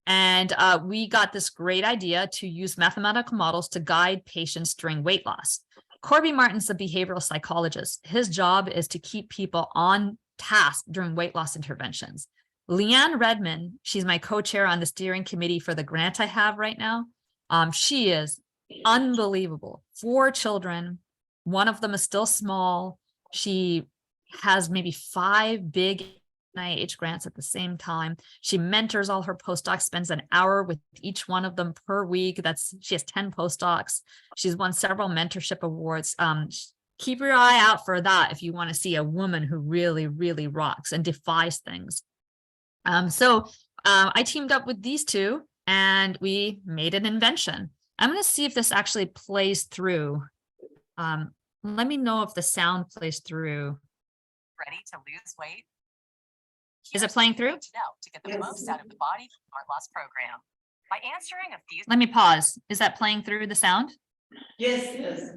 And we got this great idea to use mathematical models to guide patients during weight loss. Corby Martin's a behavioral psychologist. His job is to keep people on task during weight loss interventions. Leanne Redmond, she's my co-chair on the steering committee for the grant I have right now. She is unbelievable. 4 children. One of them is still small. She has maybe 5 big NIH grants at the same time. She mentors all her postdocs, spends an hour with each one of them per week. She has 10 postdocs. She's won several mentorship awards. Keep your eye out for that if you want to see a woman who really, really rocks and defies things. So I teamed up with these 2 and we made an invention. I'm going to see if this actually plays through. Let me know if the sound plays through. Ready to lose weight? Is it playing through? To get the most out of the Body Art Loss program. By answering a few Let me pause. Is that playing through the sound? Yes.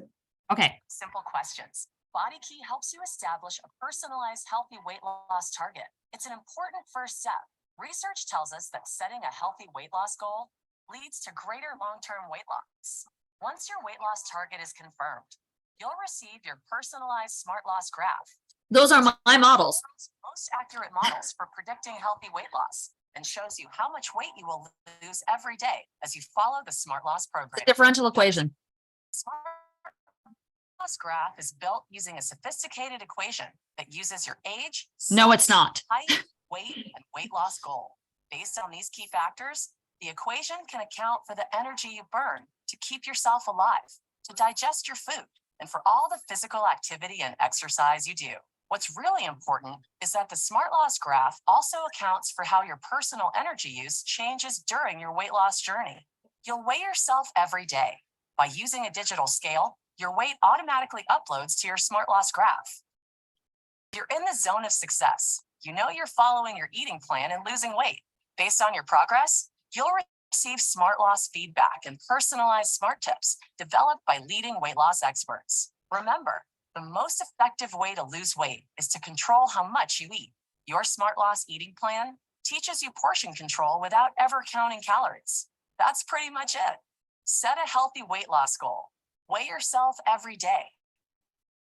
Okay. simple questions, Body Key helps you establish a personalized healthy weight loss target. It's an important first step. Research tells us that setting a healthy weight loss goal leads to greater long-term weight loss. Once your weight loss target is confirmed, You'll receive your personalized smart loss graph. Those are my models. Most accurate models for predicting healthy weight loss and shows you how much weight you will lose every day as you follow the smart loss program. The differential equation. Smart loss graph is built using a sophisticated equation that uses your age, No, it's size, not. height, weight, and weight loss goal. Based on these key factors, the equation can account for the energy you burn to keep yourself alive, to digest your food, and for all the physical activity and exercise you do. What's really important is that the smart loss graph also accounts for how your personal energy use changes during your weight loss journey. You'll weigh yourself every day. By using a digital scale, your weight automatically uploads to your smart loss graph. You're in the zone of success. You know you're following your eating plan and losing weight. Based on your progress, you'll receive smart loss feedback and personalized smart tips developed by leading weight loss experts. Remember, the most effective way to lose weight is to control how much you eat. Your smart loss eating plan teaches you portion control without ever counting calories. That's pretty much it. Set a healthy weight loss goal. Weigh yourself every day.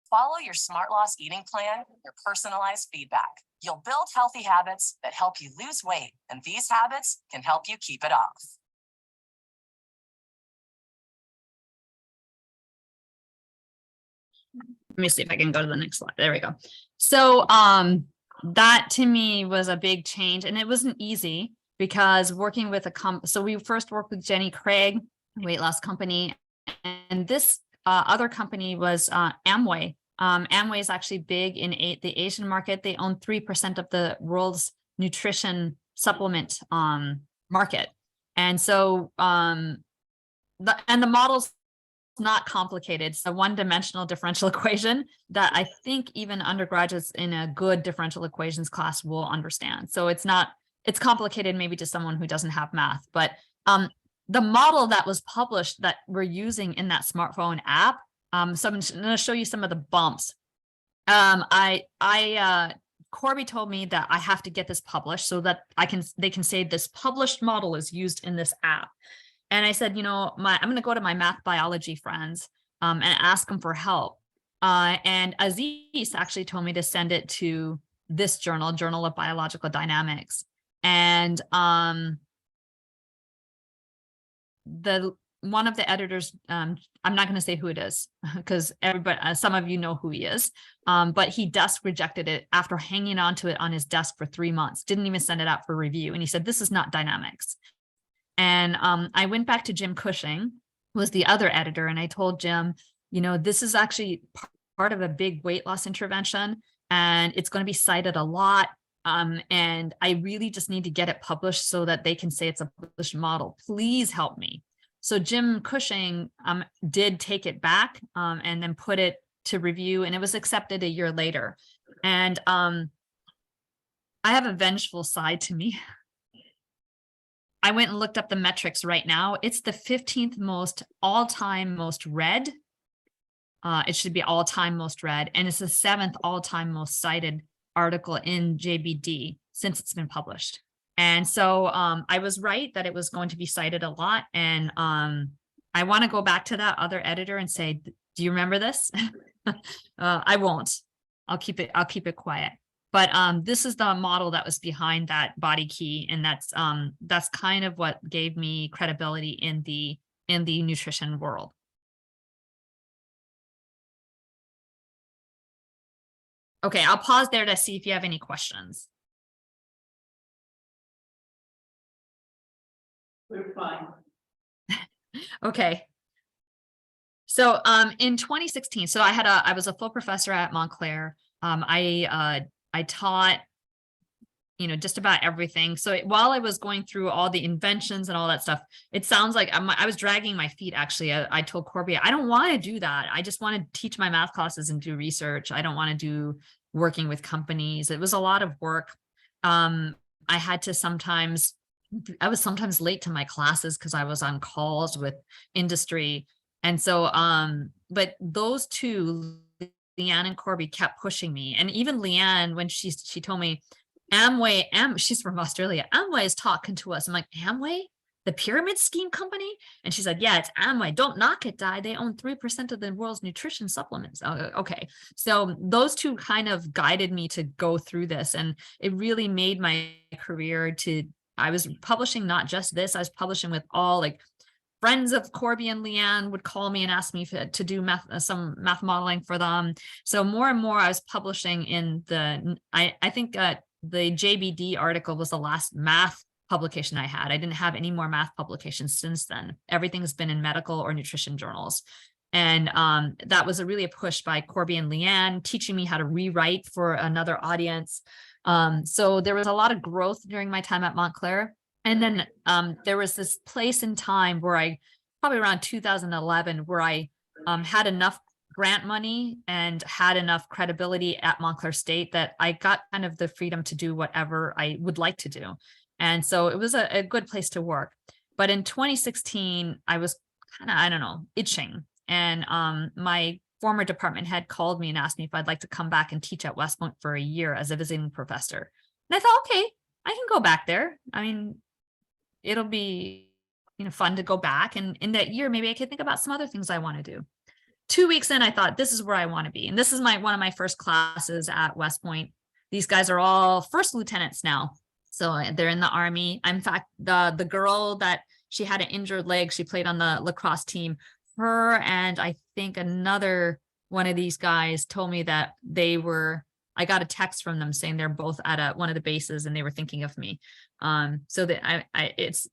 Follow your smart loss eating plan, your personalized feedback. You'll build healthy habits that help you lose weight, and these habits can help you keep it off. Let me see if I can go to the next slide. There we go. So that to me was a big change, and it wasn't easy because working with so we first worked with Jenny Craig, weight loss company, and this other company was Amway. Amway is actually big in the Asian market. They own 3% of the world's nutrition supplement market. And so the model's not complicated. It's a one-dimensional differential equation that I think even undergraduates in a good differential equations class will understand. So it's complicated maybe to someone who doesn't have math, but the model that was published that we're using in that smartphone app, so I'm going to show you some of the bumps. Corby told me that I have to get this published so that they can say this published model is used in this app. And I said, I'm going to go to my math biology friends and ask them for help. And Aziz actually told me to send it to this Journal of Biological Dynamics. And one of the editors, I'm not going to say who it is because some of you know who he is, but he desk rejected it after hanging on to it on his desk for 3 months, didn't even send it out for review. And he said, this is not dynamics. And I went back to Jim Cushing, who was the other editor, and I told Jim, this is actually part of a big weight loss intervention, and it's going to be cited a lot. And I really just need to get it published so that they can say it's a published model. Please help me. So Jim Cushing did take it back and then put it to review, and it was accepted a year later. And I have a vengeful side to me. I went and looked up the metrics right now. It's the 15th most all-time most read. It should be all-time most read, and it's the 7th all-time most cited article in JBD since it's been published. And so I was right that it was going to be cited a lot. And I want to go back to that other editor and say, do you remember this? I won't. I'll keep it quiet. But this is the model that was behind that body key, and that's kind of what gave me credibility in the nutrition world. Okay, I'll pause there to see if you have any questions. We're fine. Okay. So in 2016, so I was a full professor at Montclair. I taught, just about everything. So while I was going through all the inventions and all that stuff, it sounds like I was dragging my feet, actually. I told Corby, I don't want to do that. I just want to teach my math classes and do research. I don't want to do working with companies. It was a lot of work. I was sometimes late to my classes because I was on calls with industry. And so, but those two, Leanne and Corby, kept pushing me. And even Leanne, when she told me, Amway, she's from Australia, Amway is talking to us. I'm like, Amway? the pyramid scheme company? And she said, yeah, it's Amway. Don't knock it, Di. They own 3% of the world's nutrition supplements. Okay. So those two kind of guided me to go through this. And it really made my career I was publishing not just this, I was publishing with all like friends of Corby and Leanne would call me and ask me to do some math modeling for them. So more and more I was publishing in I think the JBD article was the last math publication I had. I didn't have any more math publications since then. Everything's been in medical or nutrition journals. And that was really a push by Corby and Leanne, teaching me how to rewrite for another audience. So there was a lot of growth during my time at Montclair. And then there was this place in time where probably around 2011, where I had enough grant money and had enough credibility at Montclair State that I got kind of the freedom to do whatever I would like to do. And so it was a good place to work. But in 2016, I was kind of, I don't know, itching. And my former department head called me and asked me if I'd like to come back and teach at West Point for a year as a visiting professor. And I thought, okay, I can go back there. I mean, it'll be, fun to go back. And in that year, maybe I could think about some other things I want to do. 2 weeks in, I thought, this is where I want to be. And this is one of my first classes at West Point. These guys are all first lieutenants now. So they're in the Army. In fact, the girl that she had an injured leg, she played on the lacrosse team. Her and I think another one of these guys told me that I got a text from them saying they're both at one of the bases and they were thinking of me. So that it's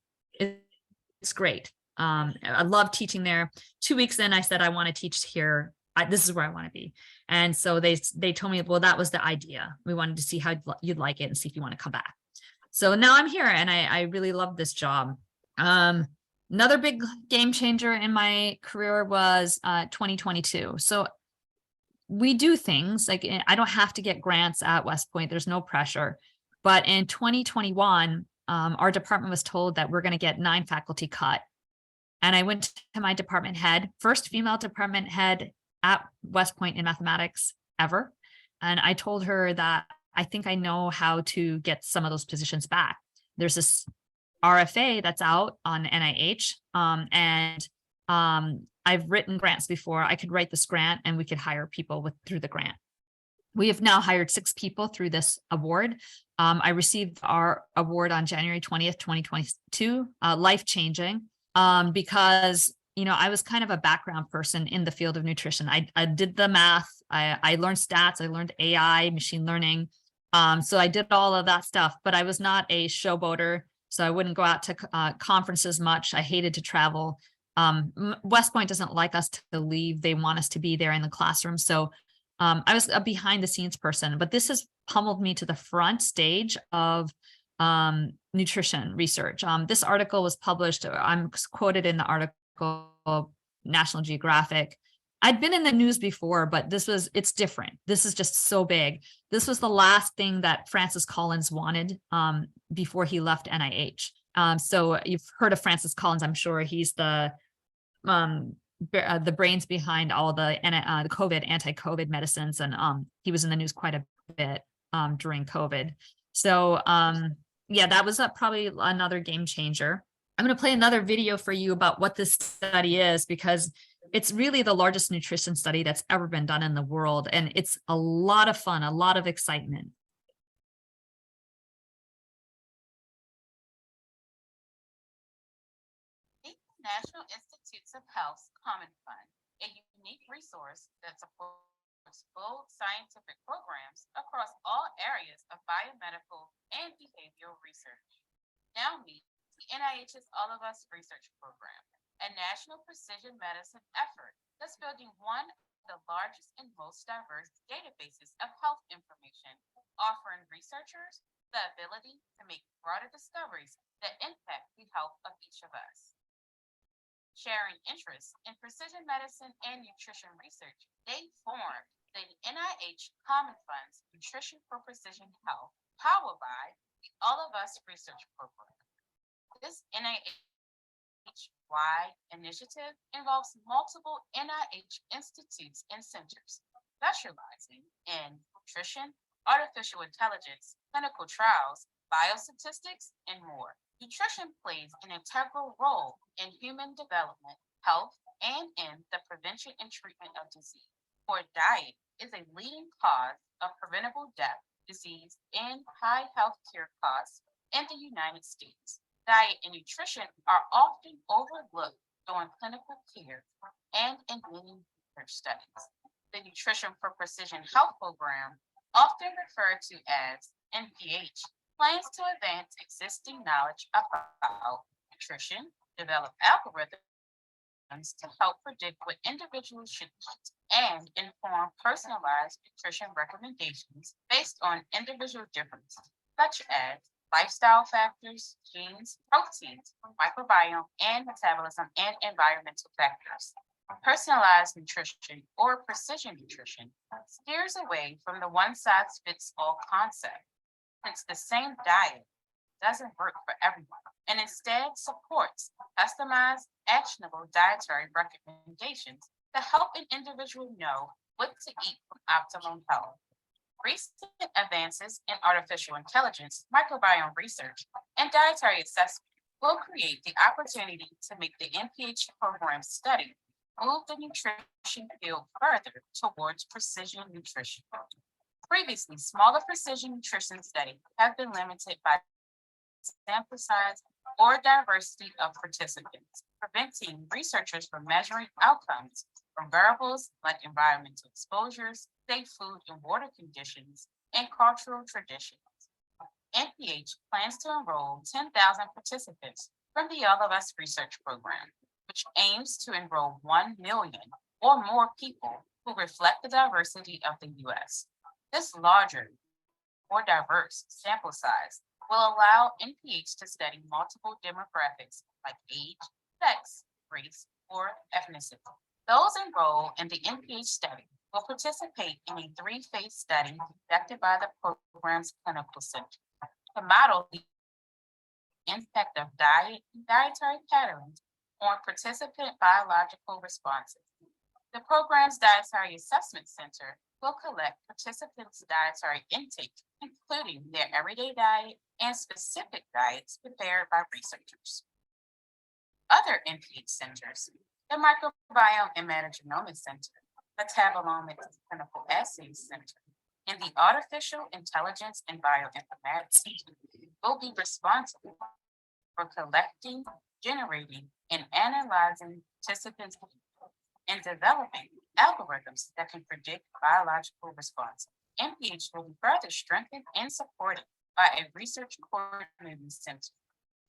great. I love teaching there. 2 weeks in, I said, I want to teach here. This is where I want to be. And so they told me, well, that was the idea. We wanted to see how you'd like it and see if you want to come back. So now I'm here and I really love this job. Another big game changer in my career was 2022. So we do things like I don't have to get grants at West Point. There's no pressure. But in 2021, our department was told that we're going to get 9 faculty cut. And I went to my department head, first female department head at West Point in mathematics ever. And I told her that I think I know how to get some of those positions back. There's this RFA that's out on NIH. And I've written grants before. I could write this grant and we could hire people through the grant. We have now hired 6 people through this award. I received our award on January 20th, 2022, life-changing, because, I was kind of a background person in the field of nutrition. I did the math. I learned stats. I learned AI, machine learning. So I did all of that stuff, but I was not a showboater. So I wouldn't go out to conferences much. I hated to travel. West Point doesn't like us to leave. They want us to be there in the classroom. So I was a behind the scenes person, but this has pummeled me to the front stage of nutrition research. This article was published, I'm quoted in the article, National Geographic. I'd been in the news before, but it's different. This is just so big. This was the last thing that Francis Collins wanted before he left NIH. So you've heard of Francis Collins, I'm sure. He's the brains behind all the COVID, anti-COVID medicines. And he was in the news quite a bit during COVID. So yeah, that was probably another game changer. I'm going to play another video for you about what this study is, because it's really the largest nutrition study that's ever been done in the world. And it's a lot of fun, a lot of excitement. National Institutes of Health's Common Fund, a unique resource that supports bold scientific programs across all areas of biomedical and behavioral research. Now meet the NIH's All of Us research program, a national precision medicine effort that's building one of the largest and most diverse databases of health information, offering researchers the ability to make broader discoveries that impact the health of each of us. Sharing interests in precision medicine and nutrition research, they formed the NIH Common Fund's Nutrition for Precision Health, powered by the All of Us research program. This NIH-wide initiative involves multiple NIH institutes and centers specializing in nutrition, artificial intelligence, clinical trials, biostatistics, and more. Nutrition plays an integral role in human development, health, and in the prevention and treatment of disease. Poor diet is a leading cause of preventable death, disease, and high health care costs in the United States. Diet and nutrition are often overlooked during clinical care and in many research studies. The Nutrition for Precision Health program, often referred to as NPH, plans to advance existing knowledge about nutrition, develop algorithms to help predict what individuals should eat, and inform personalized nutrition recommendations based on individual differences, such as lifestyle factors, genes, proteins, microbiome, and metabolism, and environmental factors. Personalized nutrition or precision nutrition steers away from the one-size-fits-all concept, since the same diet doesn't work for everyone, and instead supports customized, actionable dietary recommendations to help an individual know what to eat for optimum health. Recent advances in artificial intelligence, microbiome research, and dietary assessment will create the opportunity to make the NPH program study move the nutrition field further towards precision nutrition. Previously, smaller precision nutrition studies have been limited by sample size or diversity of participants, preventing researchers from measuring outcomes from variables like environmental exposures, safe food and water conditions, and cultural traditions. NPH plans to enroll 10,000 participants from the All of Us research program, which aims to enroll 1 million or more people who reflect the diversity of the U.S. This larger, more diverse sample size will allow NPH to study multiple demographics like age, sex, race, or ethnicity. Those enrolled in the NPH study will participate in a 3-phase study conducted by the program's clinical center to model the impact of diet and dietary patterns on participant biological responses. The program's Dietary Assessment Center will collect participants' dietary intake, including their everyday diet and specific diets prepared by researchers. Other NPH centers, the Microbiome and Metagenomics Center, the Metabolomics and Clinical Assays Center, and the Artificial Intelligence and Bioinformatics Center will be responsible for collecting, generating, and analyzing participants' and developing algorithms that can predict biological response. NPH will be further strengthened and supported by a research coordinating center,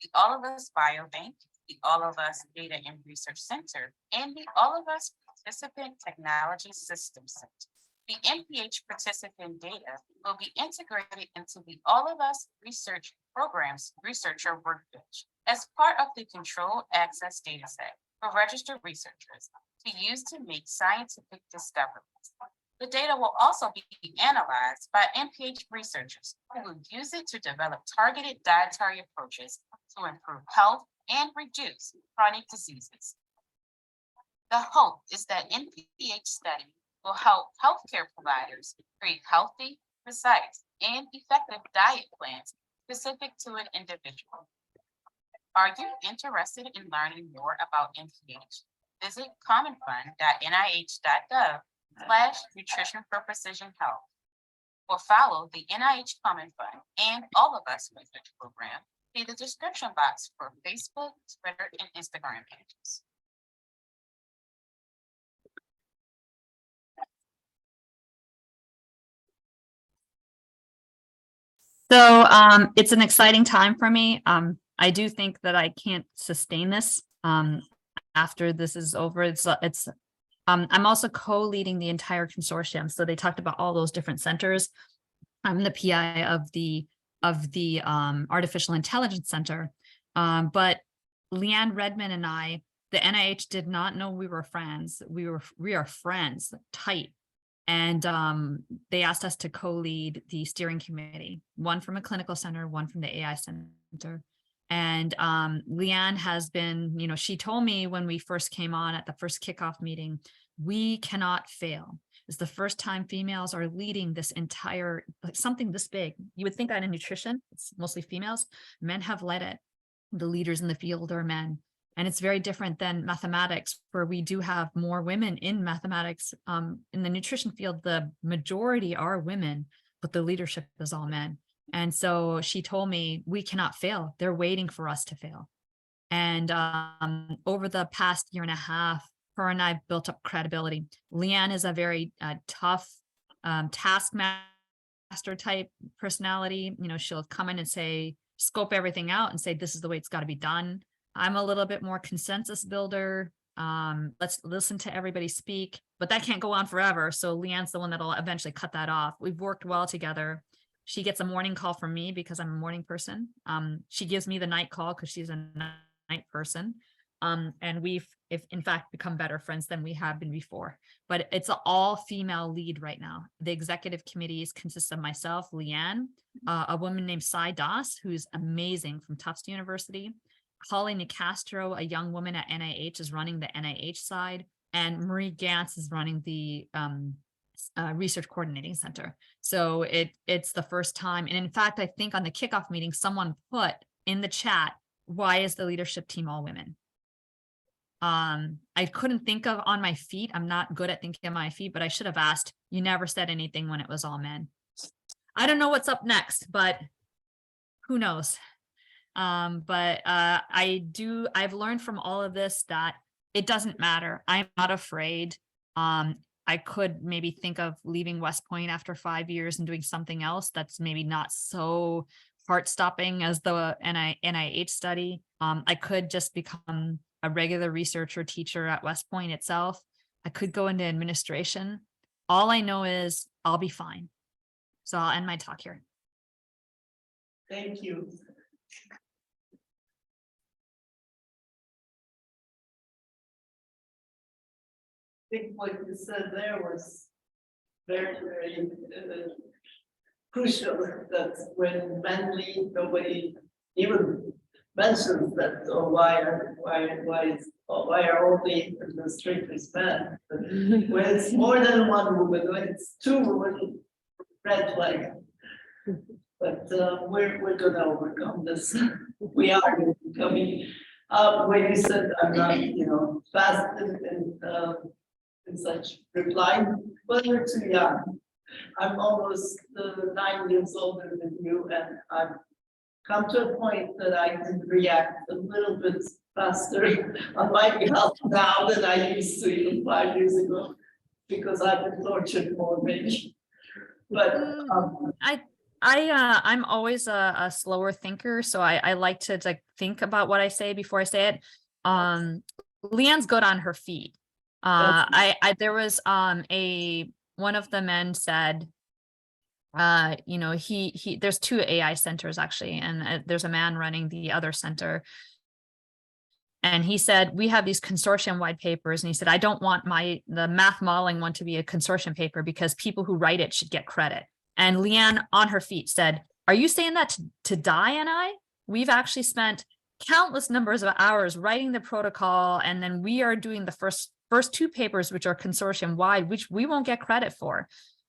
the All of Us Biobank, the All of Us Data and Research Center, and the All of Us Participant Technology Systems Center. The NPH participant data will be integrated into the All of Us Research Program's Researcher Workbench as part of the Controlled Access Dataset for registered researchers to use to make scientific discoveries. The data will also be analyzed by NPH researchers who will use it to develop targeted dietary approaches to improve health and reduce chronic diseases. The hope is that NPH study will help healthcare providers create healthy, precise, and effective diet plans specific to an individual. Are you interested in learning more about NPH? Visit commonfund.nih.gov/nutrition for precision health, or follow the NIH Common Fund and All of Us research program in the description box for Facebook, Twitter, and Instagram pages. So it's an exciting time for me. I do think that I can't sustain this after this is over. I'm also co-leading the entire consortium. So they talked about all those different centers. I'm the PI of the Artificial Intelligence Center. But Leanne Redmond and I, the NIH did not know we were friends. We are friends, tight. And they asked us to co-lead the steering committee, one from a clinical center, one from the AI center. And Leanne has been, she told me when we first came on at the first kickoff meeting, we cannot fail. It's the first time females are leading this entire, something this big. You would think that in nutrition, it's mostly females. Men have led it. the leaders in the field are men. And it's very different than mathematics, where we do have more women in mathematics. In the nutrition field, the majority are women, but the leadership is all men. And so she told me, we cannot fail. They're waiting for us to fail. And over the past year and a half, her and I built up credibility. Leanne is a very tough taskmaster type personality. You know, she'll come in and say, scope everything out and say, this is the way it's got to be done. I'm a little bit more consensus builder. Let's listen to everybody speak, but that can't go on forever. So Leanne's the one that'll eventually cut that off. We've worked well together. She gets a morning call from me because I'm a morning person. She gives me the night call because she's a night person. And we've, if in fact, become better friends than we have been before. But it's an all female lead right now. The executive committees consist of myself, Leanne, a woman named Sai Das, who's amazing from Tufts University. Holly Nicastro, a young woman at NIH, is running the NIH side, and Marie Gantz is running the Research Coordinating Center. So it's the first time. And in fact, I think on the kickoff meeting, someone put in the chat, why is the leadership team all women? I couldn't think of on my feet. I'm not good at thinking on my feet, but I should have asked. You never said anything when it was all men. I don't know what's up next, but who knows? I've learned from all of this that it doesn't matter. I'm not afraid. I could maybe think of leaving West Point after 5 years and doing something else that's maybe not so heart-stopping as the NIH study. I could just become a regular researcher teacher at West Point itself. I could go into administration. All I know is I'll be fine. So I'll end my talk here. Thank you. I think what you said there was very, very crucial, that when men lead, nobody even mentions that, or why are all the administrators men? But when it's more than one woman, when it's two women, red flag. But we're gonna overcome this. We are overcoming. When you said I'm not, fast in such reply, well, you're too young. I'm almost 9 years older than you, and I've come to a point that I can react a little bit faster on my behalf now than I used to even 5 years ago, because I've been tortured more, maybe. But I'm always a slower thinker, so I like to think about what I say before I say it. Leanne's good on her feet. There was one of the men said, there's two AI centers actually, and there's a man running the other center. And he said, we have these consortium wide papers. And he said, I don't want the math modeling one to be a consortium paper because people who write it should get credit. And Leanne on her feet said, are you saying that to Di and I? We've actually spent countless numbers of hours writing the protocol. And then we are doing the first two papers, which are consortium wide, which we won't get credit for.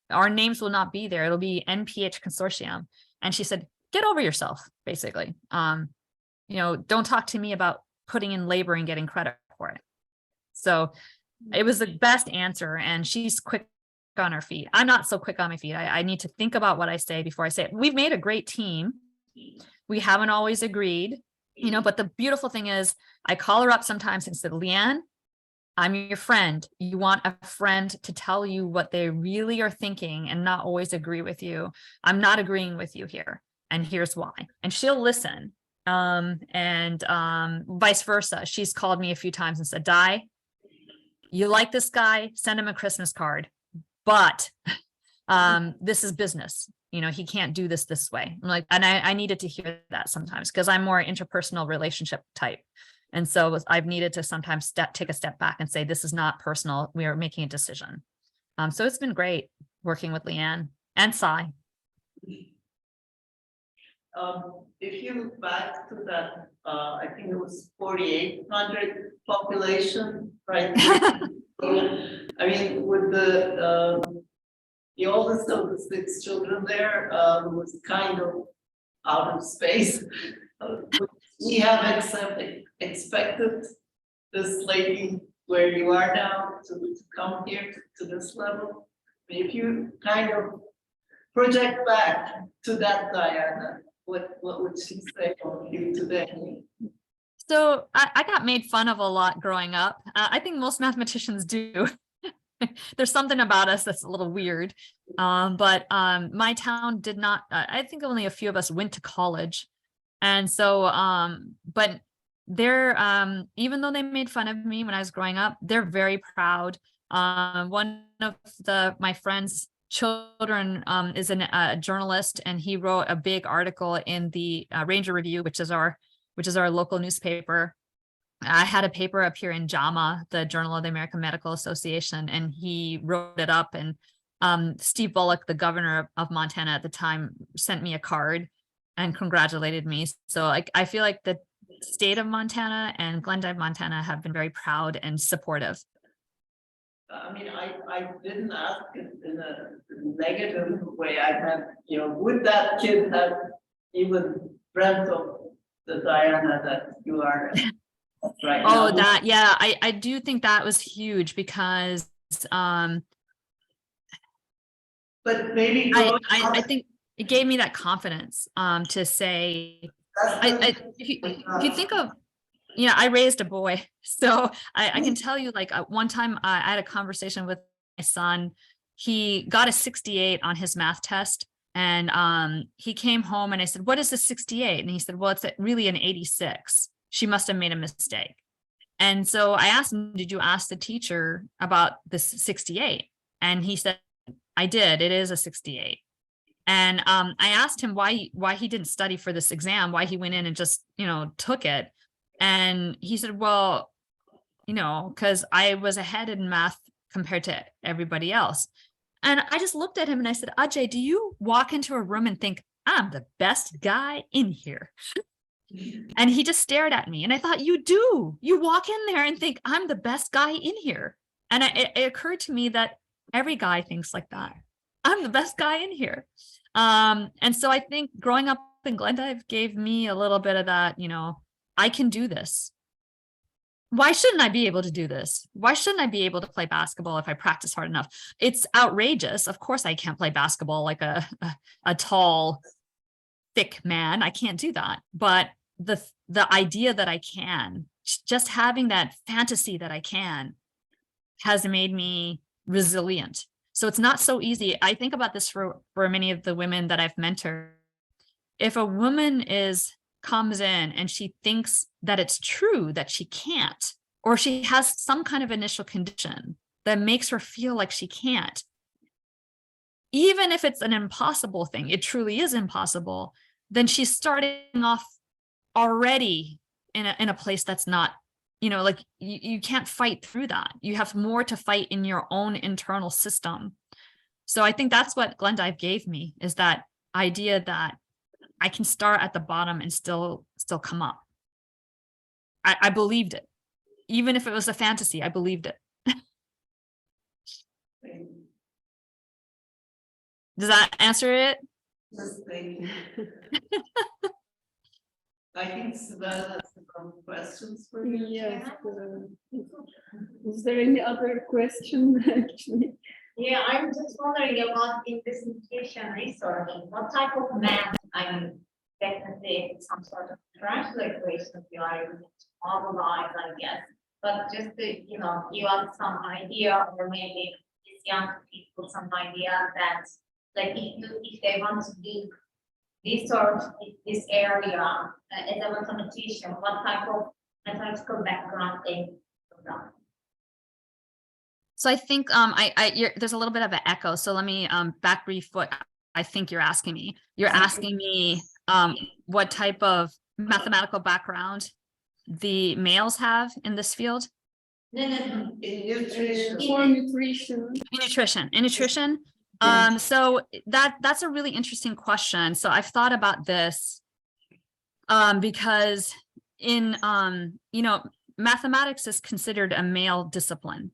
Our names will not be there. It'll be NPH consortium. And she said, get over yourself, basically. Don't talk to me about putting in labor and getting credit for it. So it was the best answer. And she's quick on her feet. I'm not so quick on my feet. I need to think about what I say before I say it. We've made a great team. We haven't always agreed, but the beautiful thing is I call her up sometimes and said, Leanne, I'm your friend. You want a friend to tell you what they really are thinking and not always agree with you. I'm not agreeing with you here. And here's why. And she'll listen. And vice versa. She's called me a few times and said, Di, you like this guy, send him a Christmas card. But this is business. He can't do this way. I'm like, and I needed to hear that sometimes because I'm more interpersonal relationship type. And so I've needed to sometimes take a step back and say, this is not personal. We are making a decision. So it's been great working with Leanne and Sai. If you look back to that, I think it was 4,800 population, right? I mean, with the oldest of the 6 children there was kind of out of space. we have expected this lady where you are now to come here to this level? If you kind of project back to that Diana, what would she say of you today? So I got made fun of a lot growing up. I think most mathematicians do. There's something about us that's a little weird. But my town did not, I think only a few of us went to college. And so, but they're, even though they made fun of me when I was growing up, they're very proud. One of my friends' children is a journalist, and he wrote a big article in the Ranger Review, which is our local newspaper. I had a paper up here in JAMA, the Journal of the American Medical Association, and he wrote it up. And Steve Bullock, the governor of Montana at the time, sent me a card and congratulated me. So I feel like the state of Montana and Glendive, Montana have been very proud and supportive. I mean, I didn't ask it in a negative way. I meant, would that kid have even dreamt of the Diana that you are right now? Oh, that, yeah, I do think that was huge because but maybe I think it gave me that confidence to say, if you think of, I raised a boy, so I can tell you, like, one time I had a conversation with my son. He got a 68 on his math test, and he came home and I said, "What is a 68?" And he said, "Well, it's really an 86. She must have made a mistake." And so I asked him, "Did you ask the teacher about this 68?" And he said, "I did. It is a 68." And I asked him why he didn't study for this exam, why he went in and just, took it. And he said, "Well, because I was ahead in math compared to everybody else." And I just looked at him and I said, "Ajay, do you walk into a room and think, I'm the best guy in here?" And he just stared at me. And I thought, you do. You walk in there and think, I'm the best guy in here. And it occurred to me that every guy thinks like that. I'm the best guy in here. And so I think growing up in Glendive gave me a little bit of that, I can do this. Why shouldn't I be able to do this? Why shouldn't I be able to play basketball if I practice hard enough? It's outrageous. Of course, I can't play basketball like a tall, thick man. I can't do that. But the idea that I can, just having that fantasy that I can, has made me resilient. So it's not so easy. I think about this for many of the women that I've mentored. If a woman comes in and she thinks that it's true that she can't, or she has some kind of initial condition that makes her feel like she can't, even if it's an impossible thing, it truly is impossible, then she's starting off already in a place that's not, like you can't fight through that. You have more to fight in your own internal system. So I think that's what Glendive gave me, is that idea that I can start at the bottom and still come up. I believed it. Even if it was a fantasy, I believed it. Does that answer it? Yes, thank you. I think Savannah has some questions for you. Yes. Is there any other question actually? Yeah, I'm just wondering about in this nutrition research, what type of math, definitely some sort of triangular equation you are able to modelize, I guess. But just to, give us some idea, or maybe these young people some idea that, like, if they want to do research in this area as a mathematician, what type of mathematical background they have. So I think there's a little bit of an echo. So let me back brief what I think you're asking me. You're asking me what type of mathematical background the males have in this field? No. In nutrition. For nutrition. In nutrition. So that's a really interesting question. So I've thought about this because in mathematics is considered a male discipline.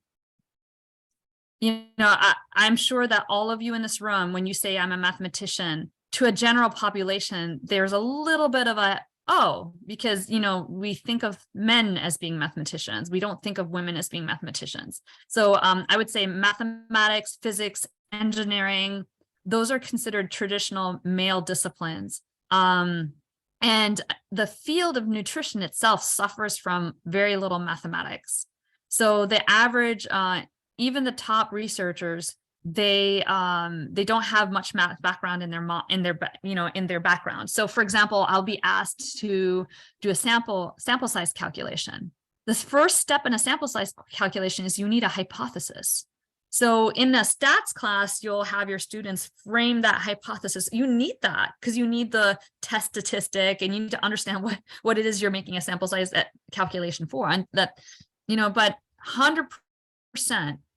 I'm sure that all of you in this room, when you say I'm a mathematician, to a general population, there's a little bit of a oh, because, you know, we think of men as being mathematicians. We don't think of women as being mathematicians. So I would say mathematics, physics, engineering, those are considered traditional male disciplines. And the field of nutrition itself suffers from very little mathematics. So the average, even the top researchers, they don't have much math background in their background. So for example, I'll be asked to do a sample size calculation. The first step in a sample size calculation is you need a hypothesis. So in a stats class, you'll have your students frame that hypothesis. You need that because you need the test statistic and you need to understand what it is you're making a sample size calculation for. And that, you know, but 100%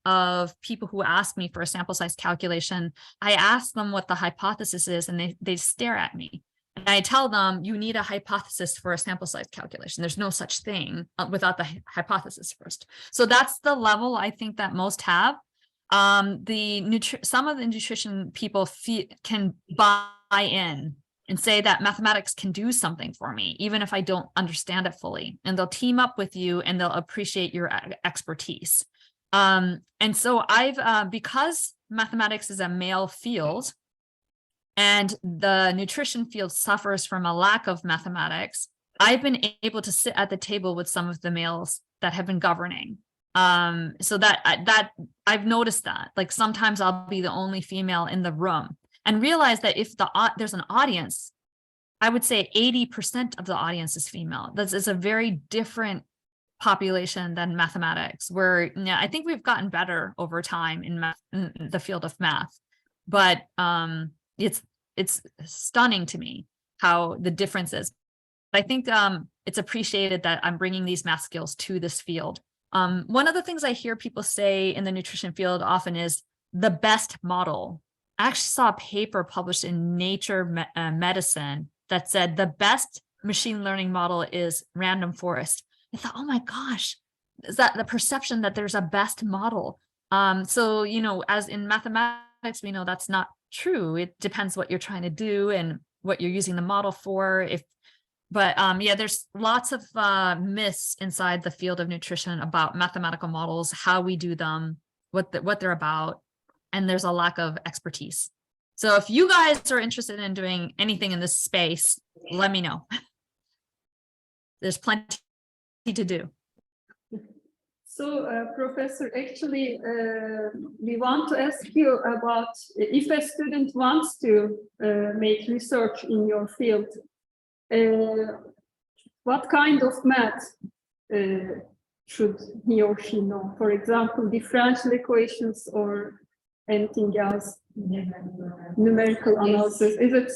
of people who ask me for a sample size calculation, I ask them what the hypothesis is and they stare at me. And I tell them, you need a hypothesis for a sample size calculation. There's no such thing without the hypothesis first. So that's the level I think that most have. Some of the nutrition people can buy in and say that mathematics can do something for me, even if I don't understand it fully. And they'll team up with you and they'll appreciate your expertise. And so because mathematics is a male field and the nutrition field suffers from a lack of mathematics, I've been able to sit at the table with some of the males that have been governing. So that I've noticed that, like, sometimes I'll be the only female in the room and realize that if there's an audience, I would say 80% of the audience is female. That's a very different population than mathematics, where I think we've gotten better over time in the field of math, but it's stunning to me how the difference is. I think it's appreciated that I'm bringing these math skills to this field. One of the things I hear people say in the nutrition field often is the best model. I actually saw a paper published in Nature Medicine that said the best machine learning model is random forest. I thought, oh my gosh, is that the perception that there's a best model? So, you know, as in mathematics, we know that's not true. It depends what you're trying to do and what you're using the model for. Yeah, there's lots of myths inside the field of nutrition about mathematical models, how we do them, what they're about, and there's a lack of expertise. So if you guys are interested in doing anything in this space, let me know. There's plenty to do. So, Professor, actually, we want to ask you about if a student wants to make research in your field, what kind of math should he or she know? For example, differential equations or anything else, numerical analysis. Is it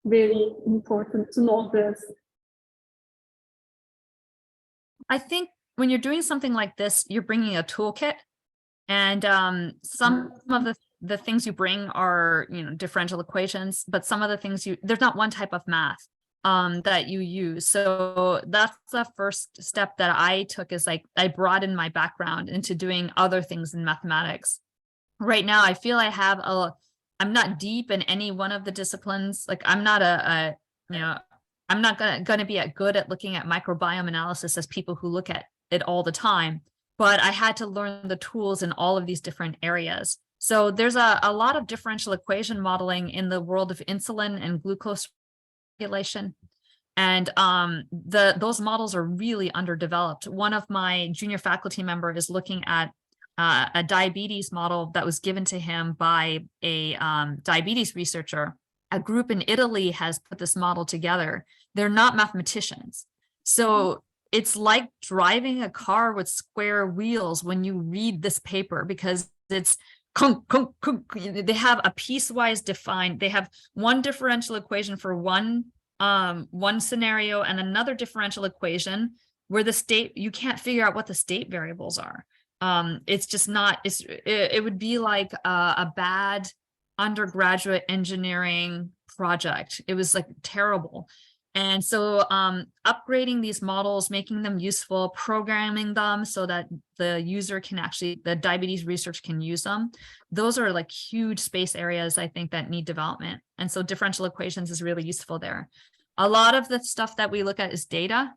very important to know this? I think when you're doing something like this, you're bringing a toolkit, and some of the things you bring are, you know, differential equations, but some of the things there's not one type of math that you use. So that's the first step that I took, is like I broadened my background into doing other things in mathematics. Right now, I feel I'm not deep in any one of the disciplines. Like I'm not I'm not gonna be good at looking at microbiome analysis as people who look at it all the time, but I had to learn the tools in all of these different areas. So there's a lot of differential equation modeling in the world of insulin and glucose regulation. And those models are really underdeveloped. One of my junior faculty members is looking at a diabetes model that was given to him by a diabetes researcher. A group in Italy has put this model together. They're not mathematicians. So it's like driving a car with square wheels when you read this paper, because it's they have a piecewise defined, they have one differential equation for one scenario and another differential equation where the state, you can't figure out what the state variables are. It's just not, it would be like a bad undergraduate engineering project. It was like terrible. And so upgrading these models, making them useful, programming them so that the user can the diabetes research can use them. Those are like huge space areas, I think, that need development. And so differential equations is really useful there. A lot of the stuff that we look at is data.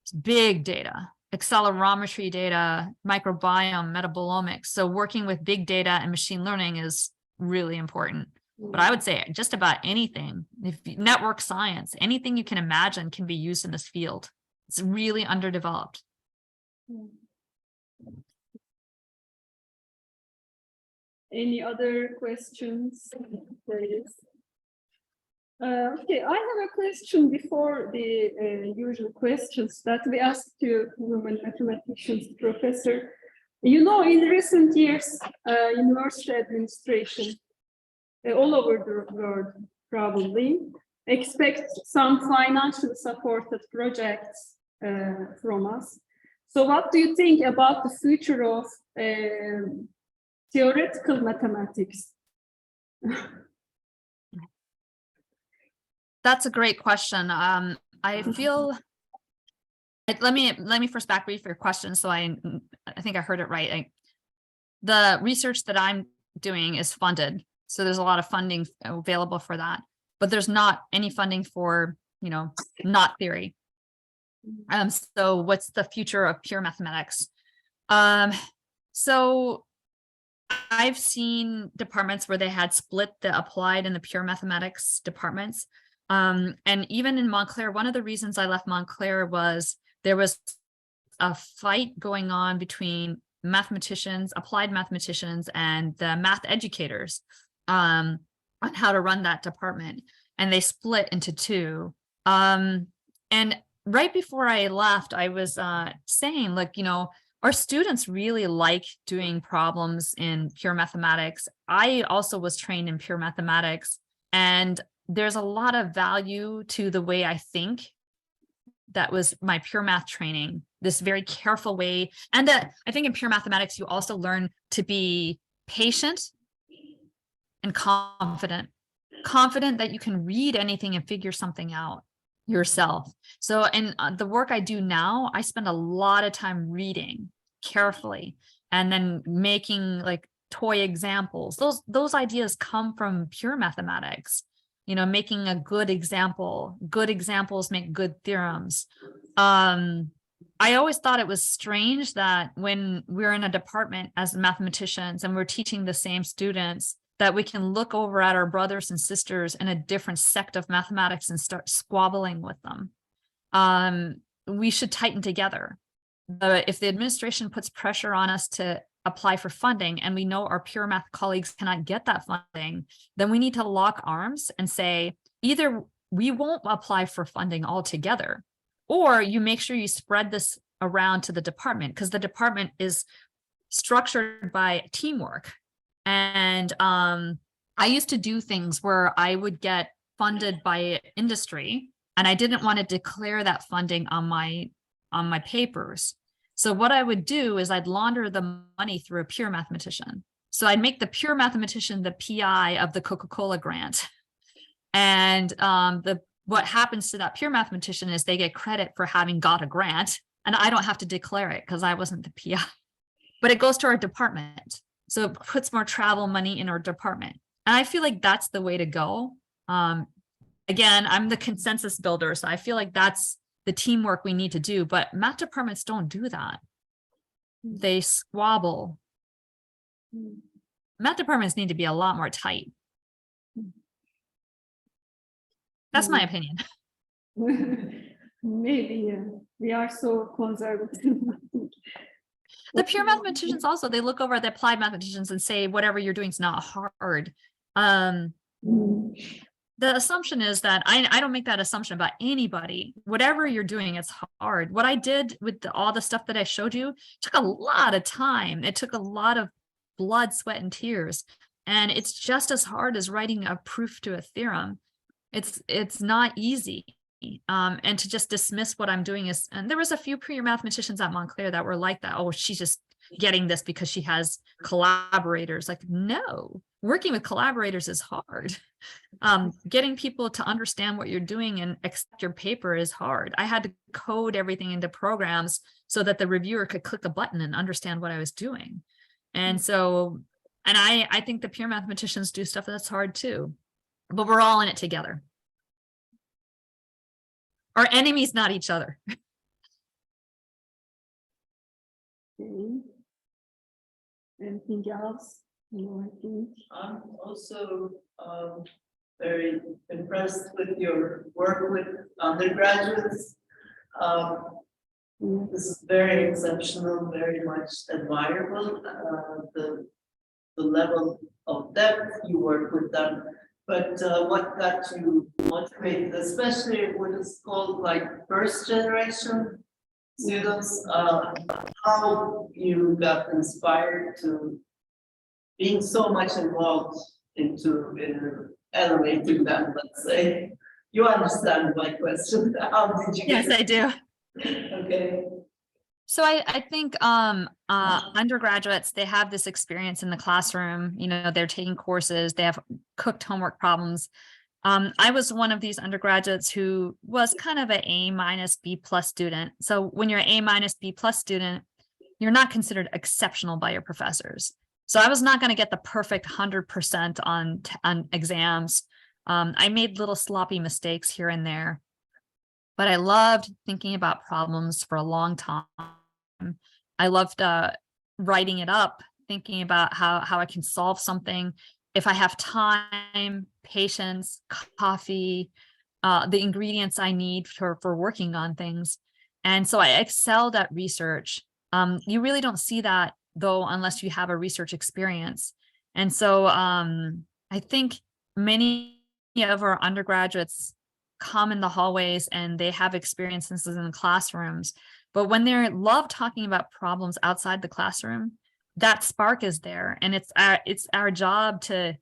It's big data, accelerometry data, microbiome, metabolomics. So working with big data and machine learning is really important. But I would say just about anything, if network science, anything you can imagine can be used in this field. It's really underdeveloped. Any other questions? Please. Okay, I have a question before the usual questions that we ask to women mathematicians, Professor. You know, in recent years, university administration all over the world probably expect some financially supported projects from us. So what do you think about the future of theoretical mathematics? That's a great question. I feel, let me first back read for your question. So I think I heard it right. The research that I'm doing is funded. So there's a lot of funding available for that, but there's not any funding for, not theory. So what's the future of pure mathematics? So I've seen departments where they had split the applied and the pure mathematics departments. And even in Montclair, one of the reasons I left Montclair was there was a fight going on between mathematicians, applied mathematicians, and the math educators on how to run that department. And they split into two. And right before I left, I was saying, like, our students really like doing problems in pure mathematics. I also was trained in pure mathematics, and there's a lot of value to the way I think. That was my pure math training, this very careful way. And I think in pure mathematics, you also learn to be patient and confident that you can read anything and figure something out yourself. So in the work I do now, I spend a lot of time reading carefully and then making like toy examples. Those ideas come from pure mathematics. Making a good example. Good examples make good theorems. I always thought it was strange that when we're in a department as mathematicians and we're teaching the same students, that we can look over at our brothers and sisters in a different sect of mathematics and start squabbling with them. We should tighten together. If the administration puts pressure on us to apply for funding and we know our pure math colleagues cannot get that funding, then we need to lock arms and say, either we won't apply for funding altogether, or you make sure you spread this around to the department, because the department is structured by teamwork. And I used to do things where I would get funded by industry and I didn't want to declare that funding on my papers. So what I would do is I'd launder the money through a pure mathematician. So I'd make the pure mathematician the PI of the Coca-Cola grant. And what happens to that pure mathematician is they get credit for having got a grant, and I don't have to declare it because I wasn't the PI. But it goes to our department. So it puts more travel money in our department. And I feel like that's the way to go. Again, I'm the consensus builder, so I feel like that's the teamwork we need to do, but math departments don't do that. They squabble. Math departments need to be a lot more tight. That's my opinion. Maybe we are so conservative. The pure mathematicians also, they look over at the applied mathematicians and say, whatever you're doing is not hard. The assumption is that I don't make that assumption about anybody. Whatever you're doing, it's hard. What I did with all the stuff that I showed you took a lot of time. It took a lot of blood, sweat, and tears. And it's just as hard as writing a proof to a theorem. It's not easy. And to just dismiss what I'm doing is, and there was a few pure mathematicians at Montclair that were like that. Oh, she's just getting this because she has collaborators. Like, no, working with collaborators is hard. Getting people to understand what you're doing and accept your paper is hard. I had to code everything into programs so that the reviewer could click a button and understand what I was doing. And so, and I think the pure mathematicians do stuff that's hard too, but we're all in it together. Our enemies, not each other. Okay. Anything else? No, I think. I'm also very impressed with your work with undergraduates. This is very exceptional, very much admirable. The level of depth you work with them. But what got you motivated, especially what is called like first generation students, how you got inspired to being so much involved into elevating them, let's say. You understand my question. How did you Yes, get I do. Okay. So I think undergraduates, they have this experience in the classroom, you know, they're taking courses, they have cooked homework problems. I was one of these undergraduates who was kind of an A- B+ student. So when you're an A- B+ student, you're not considered exceptional by your professors. So I was not going to get the perfect 100% on exams. I made little sloppy mistakes here and there, but I loved thinking about problems for a long time. I loved writing it up, thinking about how I can solve something. If I have time, patience, coffee, the ingredients I need for working on things. And so I excelled at research. You really don't see that though, unless you have a research experience. And so I think many of our undergraduates come in the hallways and they have experiences in the classrooms, but when they love talking about problems outside the classroom, that spark is there, and it's our job to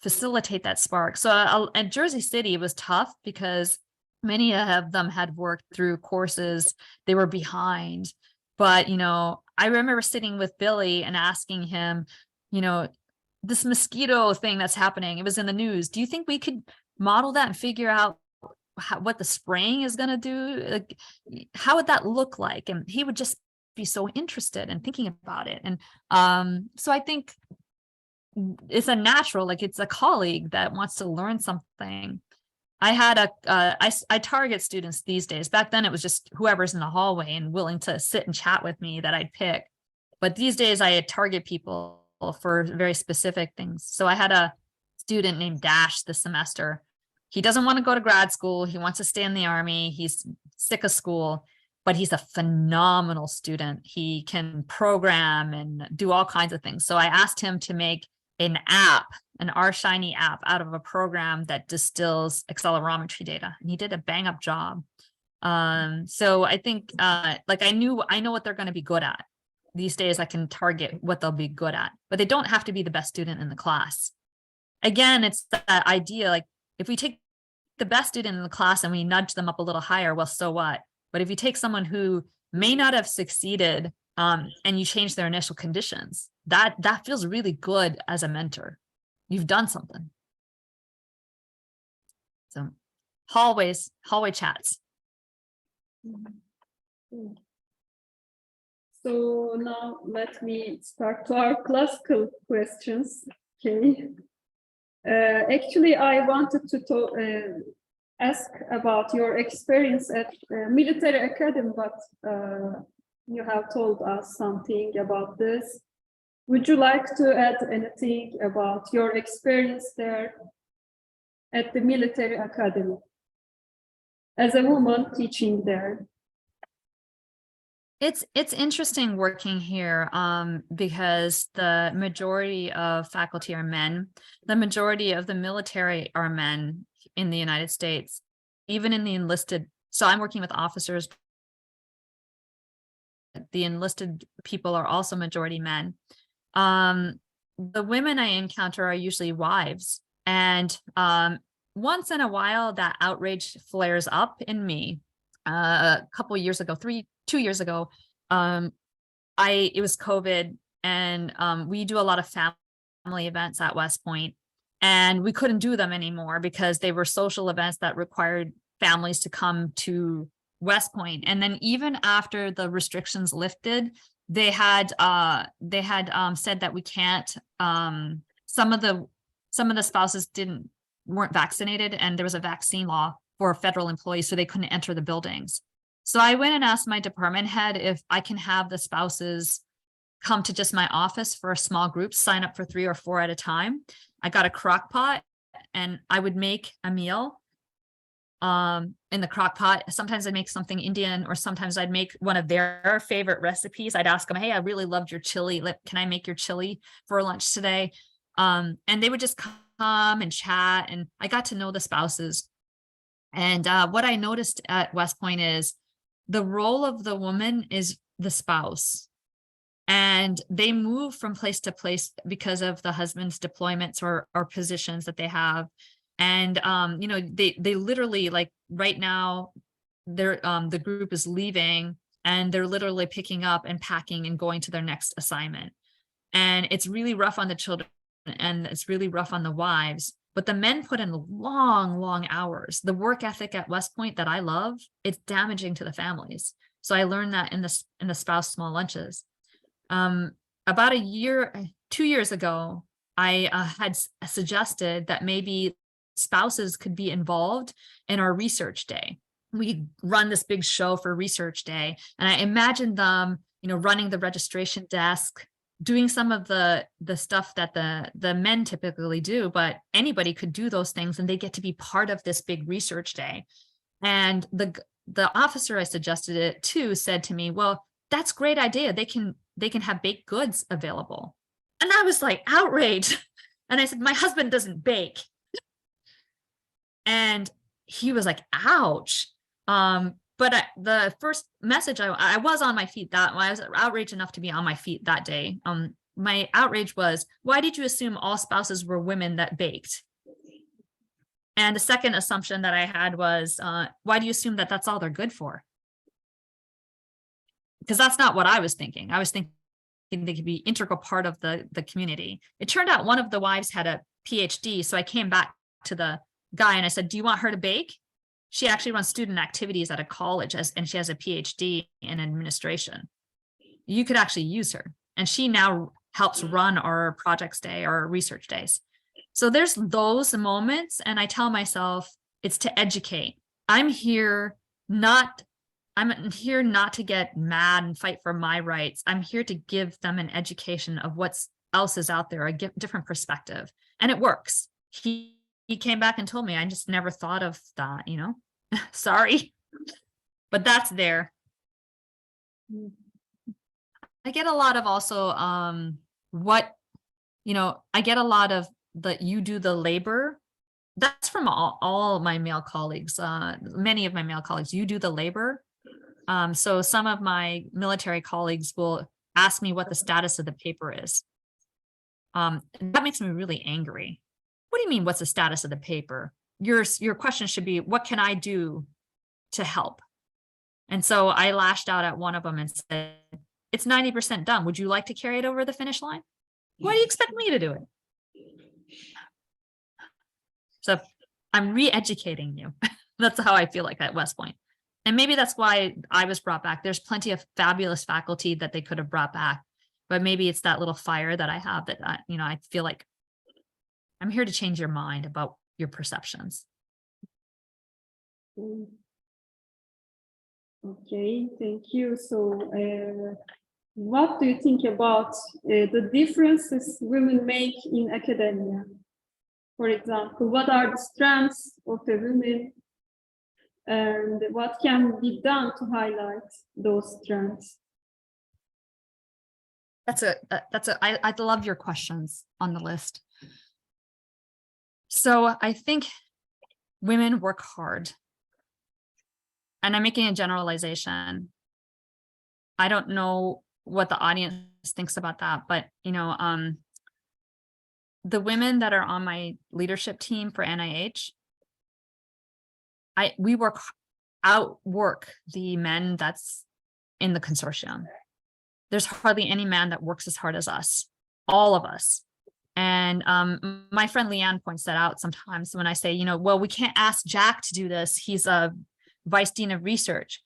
facilitate that spark. So at Jersey City, it was tough because many of them had worked through courses they were behind. But you know, I remember sitting with Billy and asking him, you know, this mosquito thing that's happening, it was in the news. Do you think we could model that and figure out what the spraying is going to do? Like, how would that look like? And he would just be so interested in thinking about it. And so I think it's a natural, like it's a colleague that wants to learn something. I had I target students these days. Back then it was just whoever's in the hallway and willing to sit and chat with me that I'd pick. But these days I target people for very specific things. So I had a student named Dash this semester. He doesn't want to go to grad school. He wants to stay in the Army. He's sick of school, but he's a phenomenal student. He can program and do all kinds of things. So I asked him to make an app, an R-Shiny app out of a program that distills accelerometry data. And he did a bang up job. So I think like I know what they're going to be good at. These days I can target what they'll be good at, but they don't have to be the best student in the class. Again, it's that idea, like if we take the best student in the class and we nudge them up a little higher, well, so what? But if you take someone who may not have succeeded and you change their initial conditions, that feels really good as a mentor. You've done something. So hallway chats. So now let me start to our classical questions. Okay. Actually, I wanted to ask about your experience at military academy, but you have told us something about this. Would you like to add anything about your experience there at the military academy as a woman teaching there? It's interesting working here because the majority of faculty are men. The majority of the military are men in the United States, even in the enlisted. So I'm working with officers. The enlisted people are also majority men. The women I encounter are usually wives. And once in a while, that outrage flares up in me. A couple of years ago, 2 years ago, it was COVID, and we do a lot of family events at West Point, and we couldn't do them anymore because they were social events that required families to come to West Point. And then even after the restrictions lifted, they had said that we can't. Some of the spouses weren't vaccinated, and there was a vaccine law for federal employees, so they couldn't enter the buildings. So I went and asked my department head if I can have the spouses come to just my office for a small group, sign up for 3 or 4 at a time. I got a crock pot and I would make a meal in the crock pot. Sometimes I'd make something Indian, or sometimes I'd make one of their favorite recipes. I'd ask them, hey, I really loved your chili. Can I make your chili for lunch today? And they would just come and chat, and I got to know the spouses. And what I noticed at West Point is the role of the woman is the spouse. And they move from place to place because of the husband's deployments or positions that they have. And, you know, they literally, like right now, they're, the group is leaving and they're literally picking up and packing and going to their next assignment. And it's really rough on the children and it's really rough on the wives, but the men put in long, long hours. The work ethic at West Point that I love, it's damaging to the families. So I learned that in the spouse small lunches. About 2 years ago, I had suggested that maybe spouses could be involved in our research day. We run this big show for research day, and I imagined them, you know, running the registration desk, doing some of the stuff that the men typically do, but anybody could do those things, and they get to be part of this big research day. And the officer I suggested it to said to me, well, that's a great idea. They can have baked goods available. And I was like outraged. And I said, my husband doesn't bake. And he was like, ouch. But the first message, I was on my feet I was outraged enough to be on my feet that day. My outrage was, why did you assume all spouses were women that baked? And the second assumption that I had was, why do you assume that that's all they're good for? Because that's not what I was thinking. I was thinking they could be an integral part of the community. It turned out one of the wives had a PhD. So I came back to the guy and I said, do you want her to bake? She actually runs student activities at a college and she has a PhD in administration. You could actually use her. And she now helps run our projects day or research days. So there's those moments. And I tell myself it's to educate. I'm here not to get mad and fight for my rights. I'm here to give them an education of what else is out there, a different perspective. And it works. He came back and told me, I just never thought of that, you know, sorry, but that's there. I get a lot of also, I get a lot of you do the labor. That's from all my male colleagues, many of my male colleagues, you do the labor. So some of my military colleagues will ask me what the status of the paper is. That makes me really angry. What do you mean, what's the status of the paper? Your question should be, what can I do to help? And so I lashed out at one of them and said, it's 90% done. Would you like to carry it over the finish line? Why do you expect me to do it? So I'm re-educating you. That's how I feel like at West Point. And maybe that's why I was brought back. There's plenty of fabulous faculty that they could have brought back, but maybe it's that little fire that I have that, I feel like I'm here to change your mind about your perceptions. Okay, thank you. So what do you think about the differences women make in academia? For example, what are the strengths of a woman and what can be done to highlight those strengths? I love your questions on the list. So I think women work hard. And I'm making a generalization. I don't know what the audience thinks about that, but the women that are on my leadership team for NIH, we outwork the men that's in the consortium. There's hardly any man that works as hard as us, all of us. And my friend Leanne points that out sometimes when I say, well, we can't ask Jack to do this. He's a vice dean of research.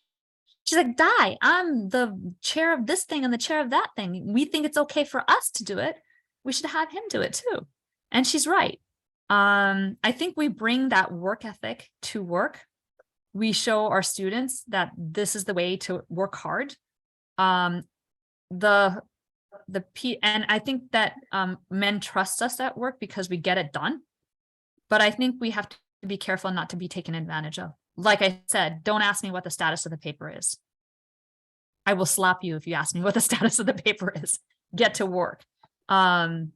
She's like, Di, I'm the chair of this thing and the chair of that thing. We think it's okay for us to do it. We should have him do it too. And she's right. I think we bring that work ethic to work. we show our students that this is the way to work hard. And I think that men trust us at work because we get it done. But I think we have to be careful not to be taken advantage of. Like I said, don't ask me what the status of the paper is. I will slap you if you ask me what the status of the paper is. Get to work. And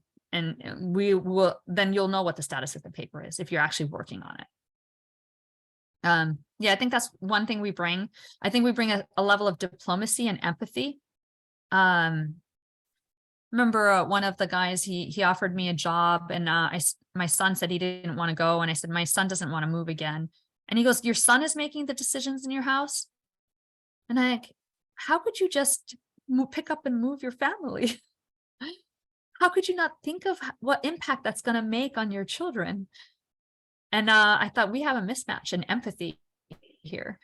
we will, then you'll know what the status of the paper is if you're actually working on it. Yeah, I think that's one thing we bring. I think we bring a level of diplomacy and empathy. Remember one of the guys, he offered me a job, and my son said he didn't want to go. And I said, my son doesn't want to move again. And he goes, your son is making the decisions in your house? And how could you just pick up and move your family? How could you not think of what impact that's going to make on your children? And I thought we have a mismatch in empathy here.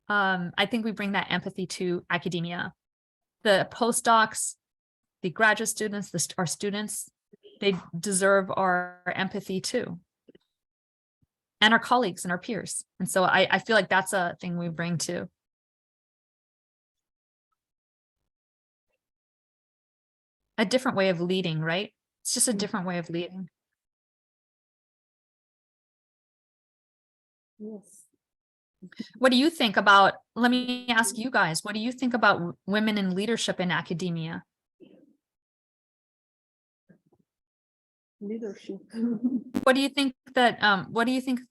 I think we bring that empathy to academia. The postdocs, the graduate students, our students, they deserve our empathy too. And our colleagues and our peers. And so I feel like that's a thing we bring too. A different way of leading, right? It's just a different way of leading. Yes. What do you think about, let me ask you guys, what do you think about women in leadership in academia? Leadership. What do you think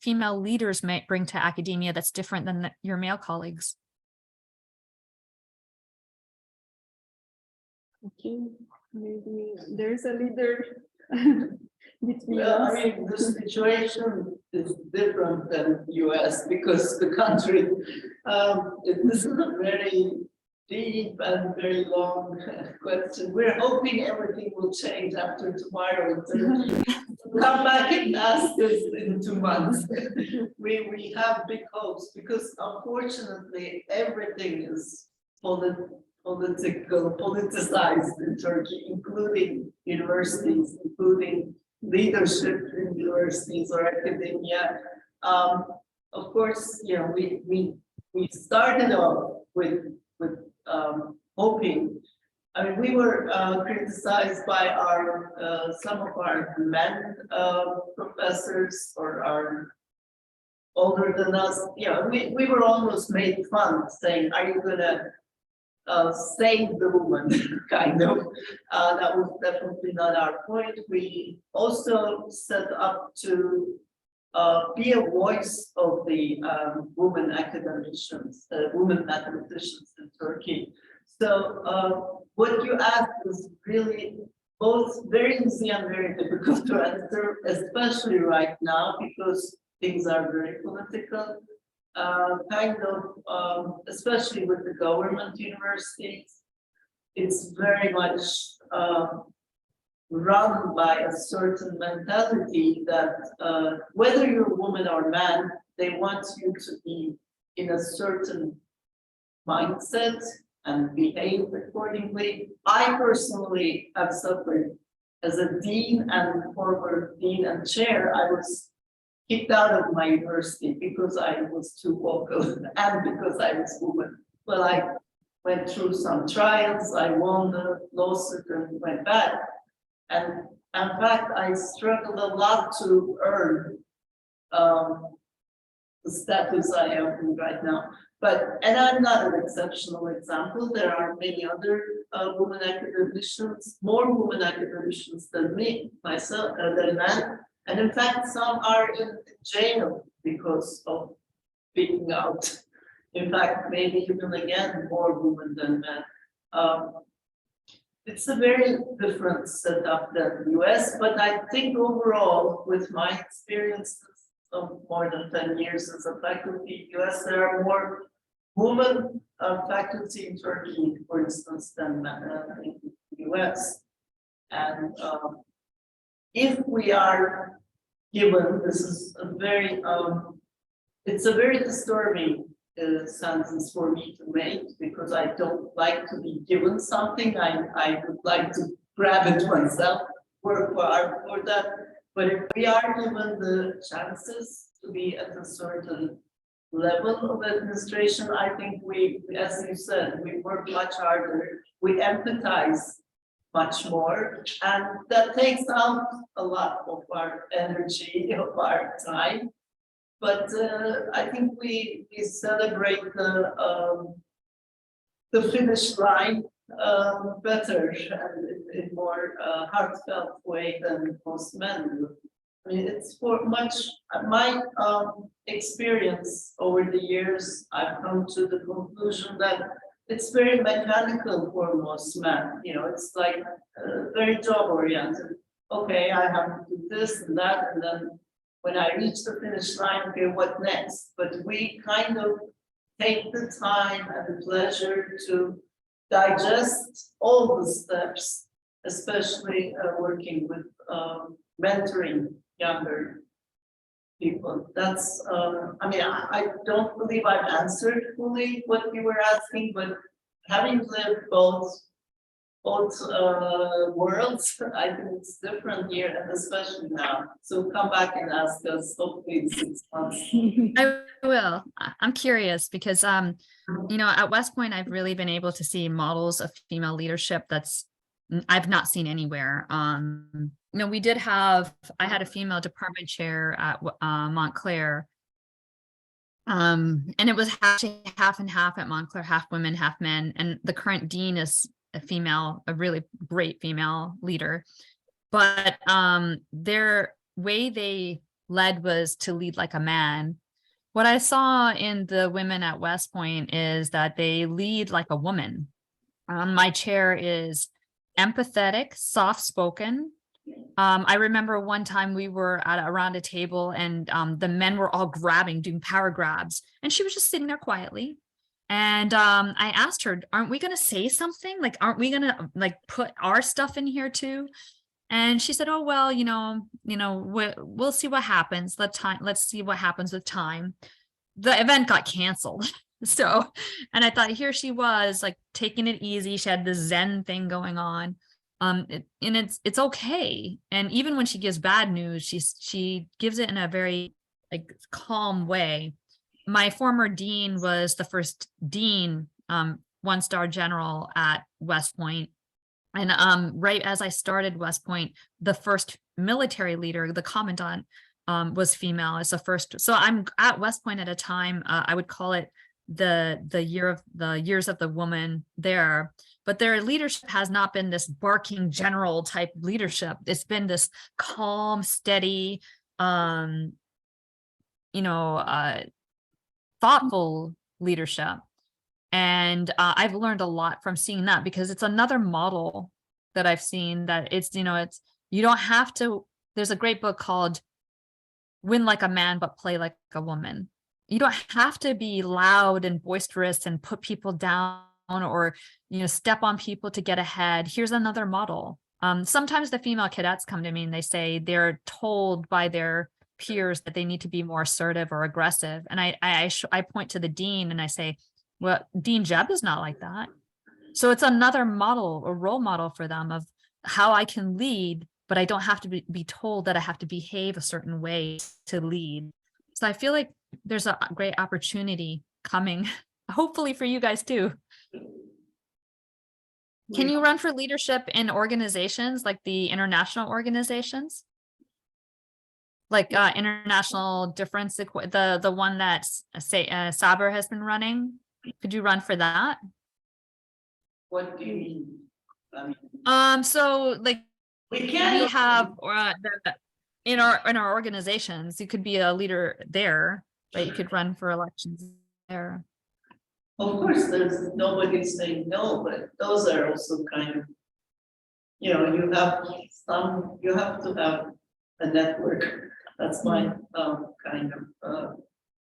female leaders might bring to academia that's different than your male colleagues? Okay, maybe there's a leader between Well, us. I mean, the situation is different than US because the country, this is a very deep and very long question. We're hoping everything will change after tomorrow. Come back and ask us in 2 months. We have big hopes because unfortunately everything is politicized in Turkey, including universities, including leadership in universities or academia. Of course, you know, we started off with hoping. I mean, we were criticized by some of our men professors or our older than us. You know, we were almost made fun, saying, "Are you gonna save the woman?" kind of. That was definitely not our point. We also set up to be a voice of the women academicians, women mathematicians in Turkey. So what you asked is really both very easy and very difficult to answer, especially right now because things are very political. Especially with the government universities, it's very much run by a certain mentality that whether you're a woman or man, they want you to be in a certain mindset and behave accordingly. I personally have suffered as a dean and former dean and chair. I was kicked out of my university because I was too vocal and because I was woman. Well, I went through some trials, I won the lawsuit and went back. And in fact, I struggled a lot to earn the status I am in right now. And I'm not an exceptional example. There are many other women academicians, more women academicians than me, myself, than men. And in fact, some are in jail because of speaking out. In fact, maybe even again, more women than men. It's a very different setup than the US, but I think overall, with my experiences of more than 10 years as a faculty in the US, there are more women faculty in Turkey, for instance, than men in the US. And if we are given, this is a very, it's a very disturbing sentence for me to make because I don't like to be given something. I would like to grab it myself, work hard for that. But if we are given the chances to to be at a certain level of administration. I think we, as you said, we work much harder, we empathize much more, and that takes out a lot of our energy, of our time. But I think we celebrate the finish line better and in more heartfelt way than most men do. I mean, it's for much, my experience over the years, I've come to the conclusion that it's very mechanical for most men. You know, it's like very job oriented. Okay, I have to do this and that, and then when I reach the finish line, okay, what next? But we kind of take the time and the pleasure to digest all the steps, especially working with mentoring younger people. That's, I mean, I don't believe I've answered fully what you were asking, but having lived both worlds, I think it's different here, and especially now. So come back and ask us, hopefully in 6 months. I will. I'm curious because, you know, at West Point, I've really been able to see models of female leadership I've not seen anywhere. You know, I had a female department chair at Montclair. And it was actually half and half at Montclair, half women, half men. And the current dean is a female, a really great female leader. But their way they led was to lead like a man. What I saw in the women at West Point is that they lead like a woman. My chair is empathetic, soft-spoken. I remember one time we were around a table and the men were all doing power grabs, and she was just sitting there quietly. And I asked her, aren't we going to say something? Like, aren't we going to like put our stuff in here too? And she said, oh, well, we'll see what happens. Let's see what happens with time. The event got canceled. So, and I thought here she was like taking it easy. She had the Zen thing going on. And it's okay. And even when she gives bad news, she gives it in a very like calm way. My former dean was the first dean, 1-star general at West Point. And right as I started West Point, the first military leader, the commandant, was female as the first. So I'm at West Point at a time, I would call it the years of the woman there. But their leadership has not been this barking general type leadership. It's been this calm, steady, thoughtful leadership. And I've learned a lot from seeing that, because it's another model that I've seen that you don't have to. There's a great book called Win Like a Man, but Play Like a Woman. You don't have to be loud and boisterous and put people down or, step on people to get ahead. Here's another model. Sometimes the female cadets come to me and they say they're told by their peers that they need to be more assertive or aggressive. And I point to the dean and I say, well, Dean Jeb is not like that. So it's another model, a role model for them of how I can lead, but I don't have to be told that I have to behave a certain way to lead. So I feel like there's a great opportunity coming, hopefully for you guys too. Can you run for leadership in organizations like the international organizations? Like International Difference, the one that Saber has been running? Could you run for that? What do you mean? So like we have in our organizations, you could be a leader there, but you could run for elections there. Of course, there's nobody saying no, but those are also kind of, you have to have a network. That's my kind of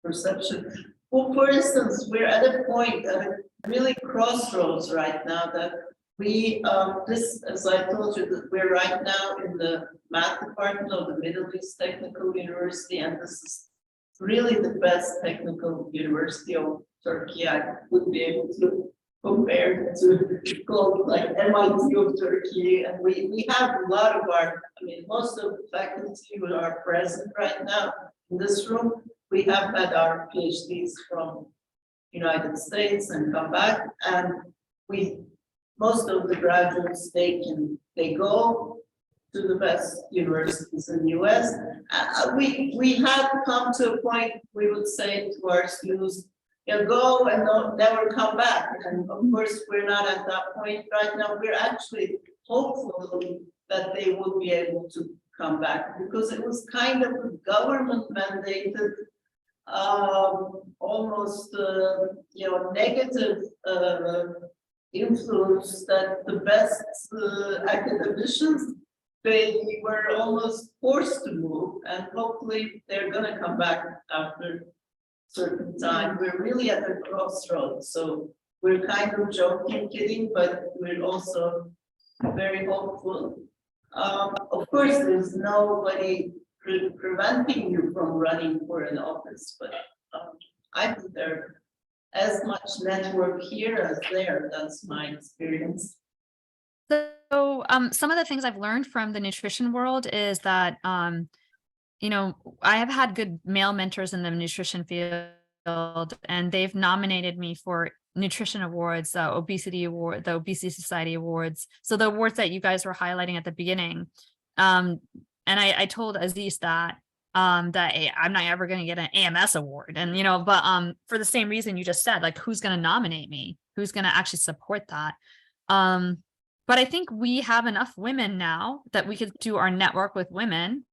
perception. Well, for instance, we're at a point, at a really crossroads right now that we, as I told you, that we're right now in the math department of the Middle East Technical University, and this is really the best technical university of Turkey. I would be able to compare to called like MIT of Turkey, and we have a lot of most of the faculty who are present right now in this room we have had our PhDs from United States and come back, and most of the graduates, they go to the best universities in the US. We have come to a point, we would say to our students, go and never come back. And of course, we're not at that point right now. We're actually hopeful that they will be able to come back, because it was kind of government mandated, almost negative influence, that the best academicians, they were almost forced to move, and hopefully they're going to come back after certain time. We're really at a crossroads, so we're kind of joking, kidding, but we're also very hopeful. Of course, there's nobody preventing you from running for an office, but I think there's as much network here as there. That's my experience. So some of the things I've learned from the nutrition world is that, I have had good male mentors in the nutrition field, and they've nominated me for nutrition awards, obesity award, the Obesity Society awards. So the awards that you guys were highlighting at the beginning. And I told Aziz that, hey, I'm not ever going to get an AMS award. And, but for the same reason you just said, like, who's going to nominate me? Who's going to actually support that? But I think we have enough women now that we could do our network with women.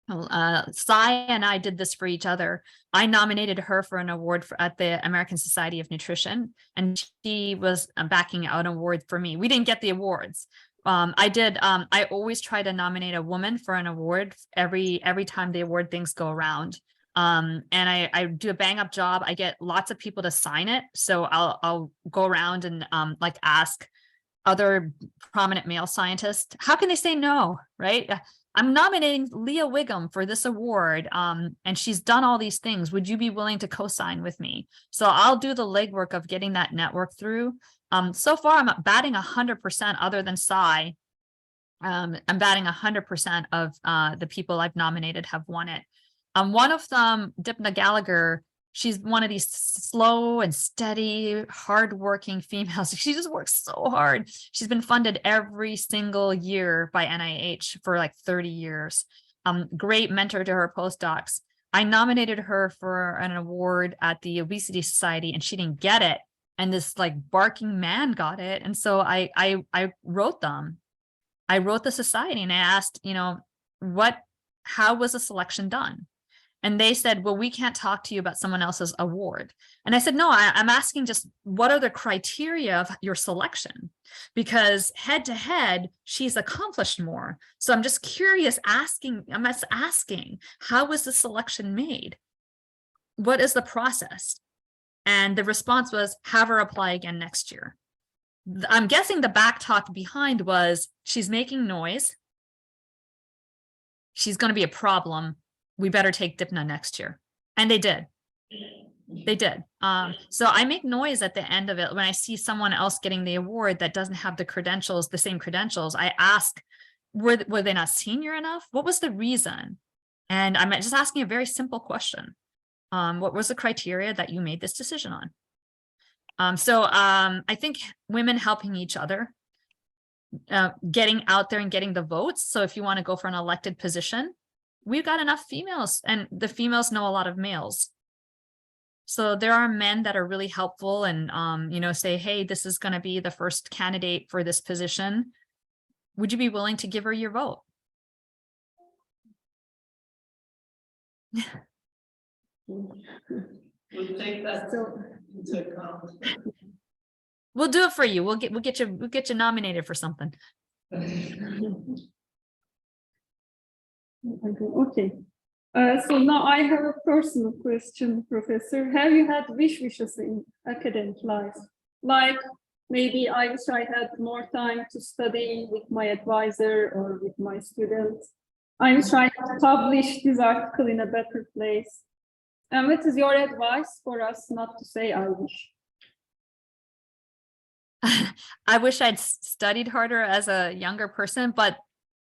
Sai and I did this for each other. I nominated her for an award at the American Society of Nutrition, and she was backing out an award for me. We didn't get the awards. I always try to nominate a woman for an award every time the award things go around. And I do a bang up job. I get lots of people to sign it. So I'll go around and ask other prominent male scientists, how can they say no, right? I'm nominating Leah Wiggum for this award, and she's done all these things. Would you be willing to co-sign with me? So I'll do the legwork of getting that network through. So far, I'm batting 100% other than Sai. I'm batting 100% of the people I've nominated have won it. One of them, Dipna Gallagher, she's one of these slow and steady, hardworking females. She just works so hard. She's been funded every single year by NIH for like 30 years. Great mentor to her postdocs. I nominated her for an award at the Obesity Society, and she didn't get it. And this like barking man got it. And so I wrote them. I wrote the society and I asked, how was the selection done? And they said, well, we can't talk to you about someone else's award. And I said, no, I'm asking just what are the criteria of your selection? Because head to head, she's accomplished more. So I'm just curious, I'm asking, how was the selection made? What is the process? And the response was, have her apply again next year. I'm guessing the back talk behind was, she's making noise. She's going to be a problem. We better take Dipna next year. And they did. They did. So I make noise at the end of it. When I see someone else getting the award that doesn't have the credentials, the same credentials, I ask, were they not senior enough? What was the reason? And I'm just asking a very simple question. What was the criteria that you made this decision on? So I think women helping each other, getting out there and getting the votes. So if you want to go for an elected position, we've got enough females, and the females know a lot of males. So there are men that are really helpful and, say, hey, this is going to be the first candidate for this position. Would you be willing to give her your vote? We'll take that into account. We'll do it for you. We'll get you nominated for something. Okay. So now I have a personal question, Professor. Have you had wishes in academic life? Like, maybe I wish I had more time to study with my advisor or with my students. I wish I could publish this article in a better place. And what is your advice for us not to say I wish? I wish I'd studied harder as a younger person, but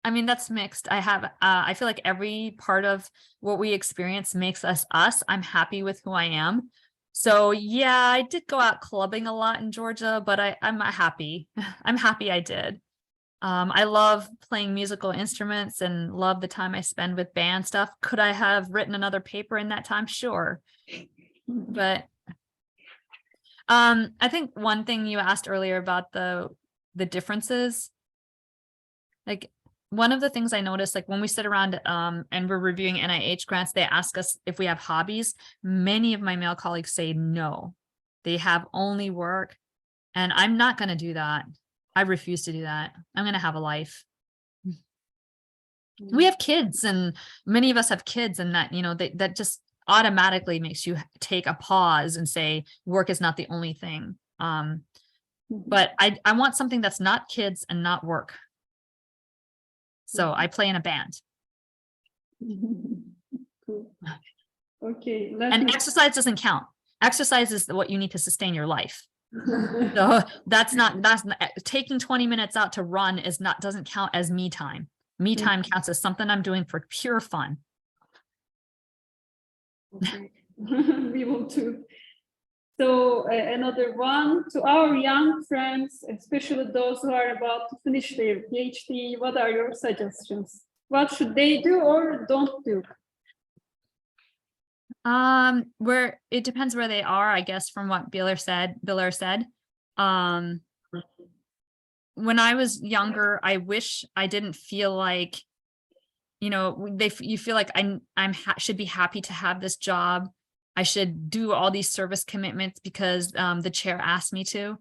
I mean, that's mixed. I feel like every part of what we experience makes us us. I'm happy with who I am. So yeah, I did go out clubbing a lot in Georgia, but I'm happy. I'm happy I did. I love playing musical instruments and love the time I spend with band stuff. Could I have written another paper in that time? Sure. But I think one thing you asked earlier about the differences, like one of the things I noticed, like when we sit around and we're reviewing NIH grants, they ask us if we have hobbies. Many of my male colleagues say no, they have only work. And I'm not going to do that. I refuse to do that. I'm going to have a life. We have kids, and many of us have kids, and that, you know, that just automatically makes you take a pause and say, work is not the only thing. But I want something that's not kids and not work. So I play in a band. Cool. Okay. And exercise doesn't count. Exercise is what you need to sustain your life. So that's not taking 20 minutes out to run doesn't count as me time. Me time counts as something I'm doing for pure fun. Okay. We will too. So another one, to our young friends, especially those who are about to finish their PhD, what are your suggestions? What should they do or don't do? Where it depends where they are, I guess, from what Biller said. When I was younger, I wish I didn't feel like, you know, you feel like should be happy to have this job. I should do all these service commitments because the chair asked me to.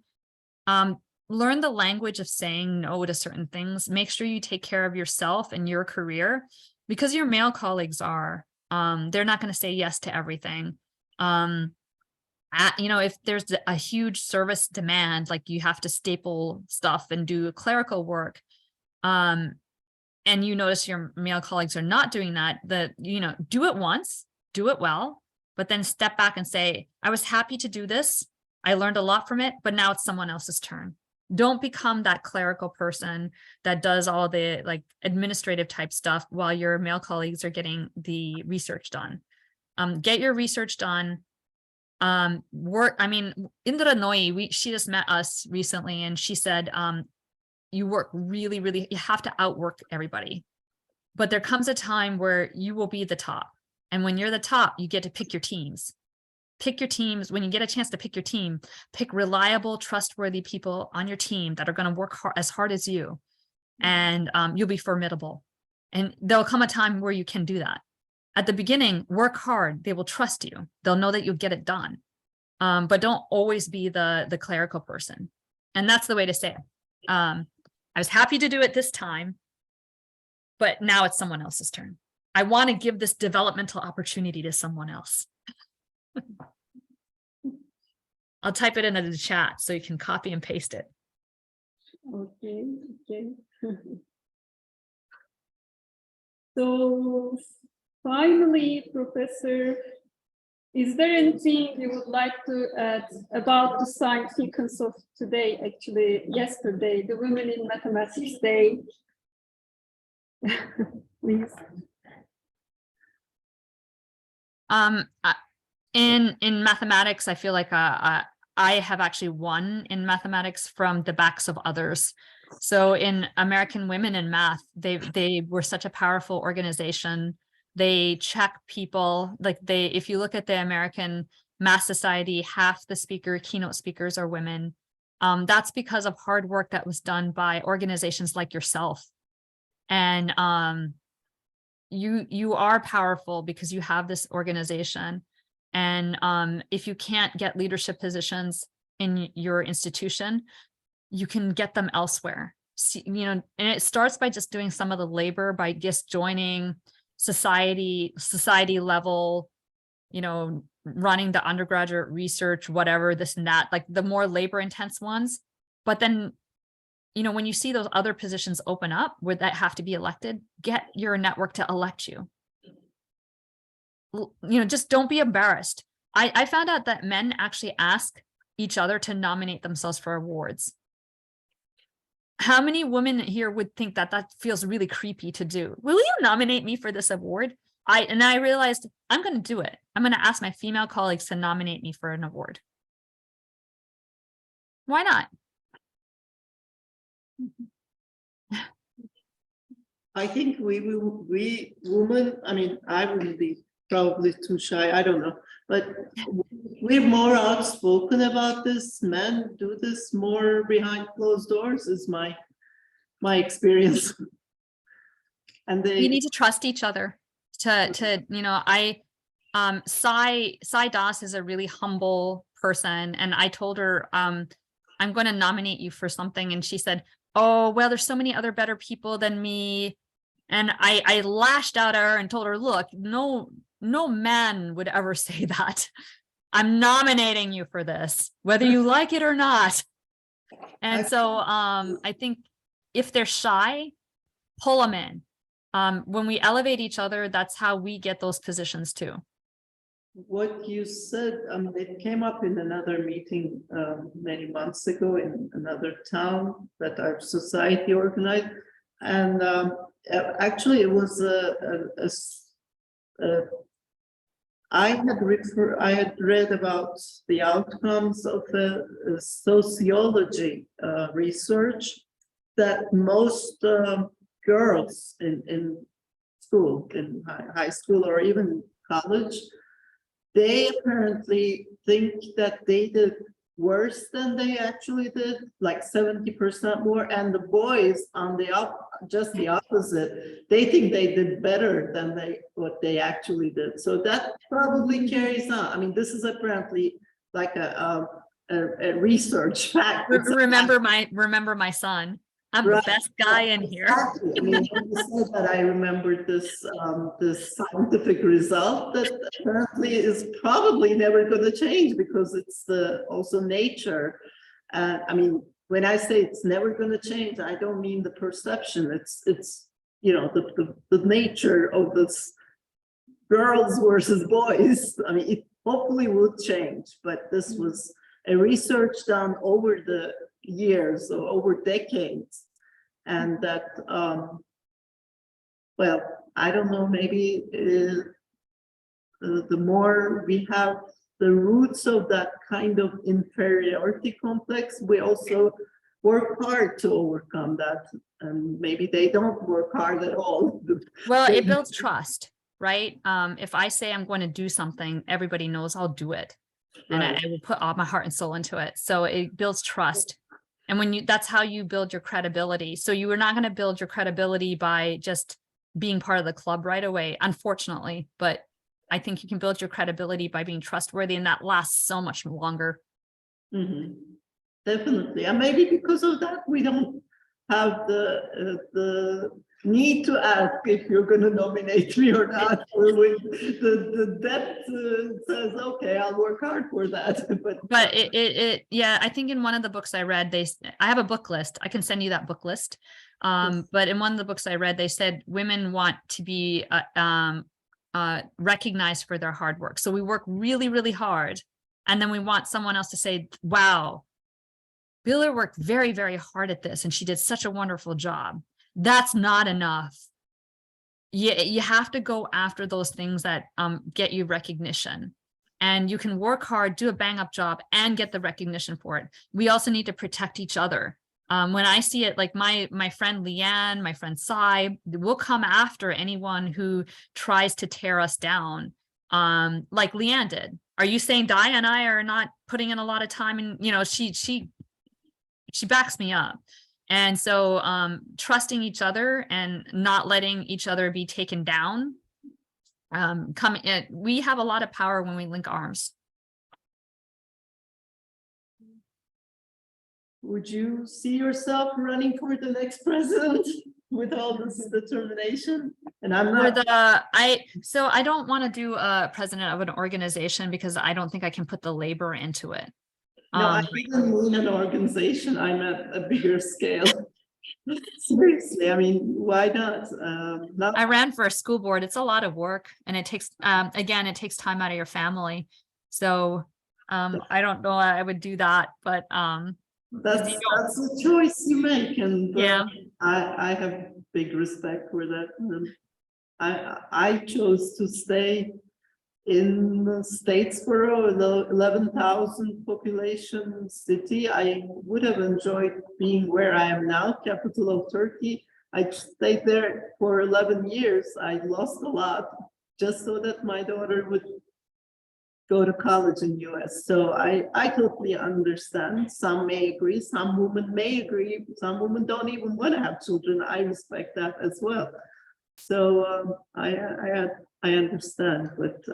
Learn the language of saying no to certain things. Make sure you take care of yourself and your career, because your male colleagues are. They're not going to say yes to everything. You know, if there's a huge service demand, like you have to staple stuff and do clerical work, and you notice your male colleagues are not doing that, you know, do it once, do it well, but then step back and say, I was happy to do this. I learned a lot from it, but now it's someone else's turn. Don't become that clerical person that does all the like administrative type stuff while your male colleagues are getting the research done. Get your research done. Work. I mean, Indra Nooyi, she just met us recently, and she said, you work really, really, you have to outwork everybody. But there comes a time where you will be the top. And when you're the top, you get to pick your teams. Pick your teams. When you get a chance to pick your team, pick reliable, trustworthy people on your team that are going to work as hard as you. And you'll be formidable. And there'll come a time where you can do that. At the beginning, work hard. They will trust you. They'll know that you'll get it done. But don't always be the clerical person. And that's the way to say it. I was happy to do it this time, but now it's someone else's turn. I want to give this developmental opportunity to someone else. I'll type it into the chat so you can copy and paste it. Okay, okay. So finally, Professor, is there anything you would like to add about the significance of today, actually yesterday, the Women in Mathematics Day? Please. In mathematics, I feel like I have actually won in mathematics from the backs of others. So in American Women in Math, they were such a powerful organization. They check people, like if you look at the American Math Society, half the keynote speakers are women. That's because of hard work that was done by organizations like yourself. And you are powerful because you have this organization. And if you can't get leadership positions in your institution, you can get them elsewhere. See, you know, and it starts by just doing some of the labor, by just joining society level, you know, running the undergraduate research, whatever, this and that, like the more labor intense ones. But then, you know, when you see those other positions open up where that have to be elected, get your network to elect you. You know, just don't be embarrassed. I found out that men actually ask each other to nominate themselves for awards. how many women here would think that that feels really creepy to do? Will you nominate me for this award? And I realized I'm going to do it. I'm going to ask my female colleagues to nominate me for an award. Why not? I think we women, I mean, I wouldn't be probably too shy, I don't know, but we're more outspoken about this. Men do this more behind closed doors is my experience. And We they, need to trust each other to you know, Sai Das is a really humble person, and I told her I'm going to nominate you for something, and she said, oh well, there's so many other better people than me. And I lashed out at her and told her, look, no man would ever say that. I'm nominating you for this, whether you like it or not. And so I think if they're shy, pull them in. When we elevate each other, that's how we get those positions too. what you said, it came up in another meeting many months ago in another town that our society organized. And actually it was I had read about the outcomes of a sociology research that most girls in school, in high school or even college, they apparently think that they did worse than they actually did, like 70% more, and the boys on the just the opposite. They think they did better than what they actually did. So that probably carries on. I mean, this is apparently like a research fact. Remember my son. I'm Right. the best guy in here. Exactly. I mean, when you said that, I remembered this this scientific result that apparently is probably never going to change because it's also nature. I mean, when I say it's never going to change, I don't mean the perception. It's you know the nature of this girls versus boys. I mean, it hopefully would change, but this was a research done over the years or over decades, and that well, I don't know, maybe the more we have the roots of that kind of inferiority complex, we also work hard to overcome that, and maybe they don't work hard at all. Well, it builds trust, right? If I say I'm going to do something, everybody knows I'll do it. And Right. I will put all my heart and soul into it. So it builds trust. And when that's how you build your credibility. So you are not going to build your credibility by just being part of the club right away, unfortunately. But I think you can build your credibility by being trustworthy, and that lasts so much longer. Mm-hmm. Definitely. And maybe because of that, we don't have the need to ask if you're going to nominate me or not. Or the depth says, okay, I'll work hard for that. But yeah, I think in one of the books I read, I have a book list. I can send you that book list. But in one of the books I read, they said women want to be recognized for their hard work. So we work really, really hard. And then we want someone else to say, wow, Billa worked very, very hard at this, and she did such a wonderful job. That's not enough. You have to go after those things that get you recognition. And you can work hard, do a bang up job, and get the recognition for it. We also need to protect each other. When I see it, like my friend Leanne, my friend Sai, we'll come after anyone who tries to tear us down, like Leanne did. Are you saying Di and I are not putting in a lot of time? And you know, she backs me up. And so trusting each other and not letting each other be taken down. We have a lot of power when we link arms. Would you see yourself running for the next president with all this determination? And I'm not. So I don't want to do a president of an organization because I don't think I can put the labor into it. No, I didn't mean an organization. I meant a bigger scale. Seriously, I mean, why not? I ran for a school board. It's a lot of work, and it takes, again, it takes time out of your family. So I don't know I would do that, but That's a choice you make, and Yeah. I have big respect for that. I chose to stay in Statesboro, the 11,000 population city. I would have enjoyed being where I am now, capital of Turkey. I stayed there for 11 years. I lost a lot just so that my daughter would go to college in US. So I totally understand. Some may agree, some women may agree, some women don't even want to have children. I respect that as well. So I understand, but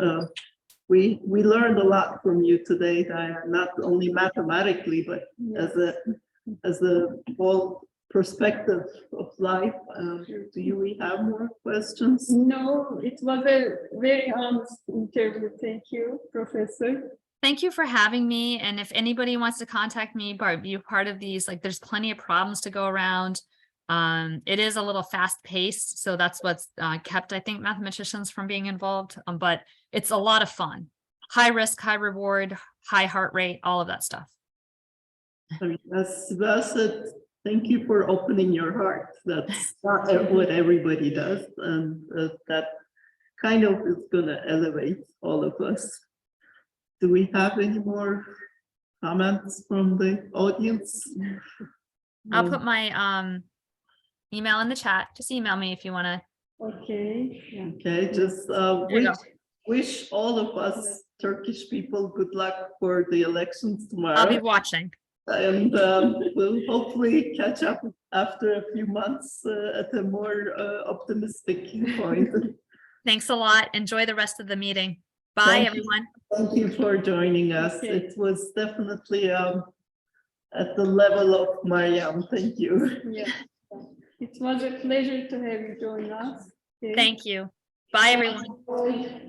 we learned a lot from you today, Diane, not only mathematically, but as a whole perspective of life. Do we have more questions? No, it was a very honest interview. Thank you, Professor. Thank you for having me. And if anybody wants to contact me, be a part of these, like there's plenty of problems to go around. It is a little fast paced. So that's what's kept, I think, mathematicians from being involved. But it's a lot of fun. High risk, high reward, high heart rate, all of that stuff. As Sibel said, thank you for opening your heart. That's not what everybody does. And that kind of is going to elevate all of us. Do we have any more comments from the audience? I'll put my email in the chat. Just email me if you want to. Okay. Yeah. Okay, just you wish all of us Turkish people good luck for the elections tomorrow. I'll be watching. And we'll hopefully catch up after a few months at a more optimistic point. Thanks a lot. Enjoy the rest of the meeting. Bye, Thank you. everyone. Thank you for joining us. Okay. It was definitely at the level of Maryam. Thank you. Yeah. It was a pleasure to have you join us. Okay. Thank you. Bye, everyone.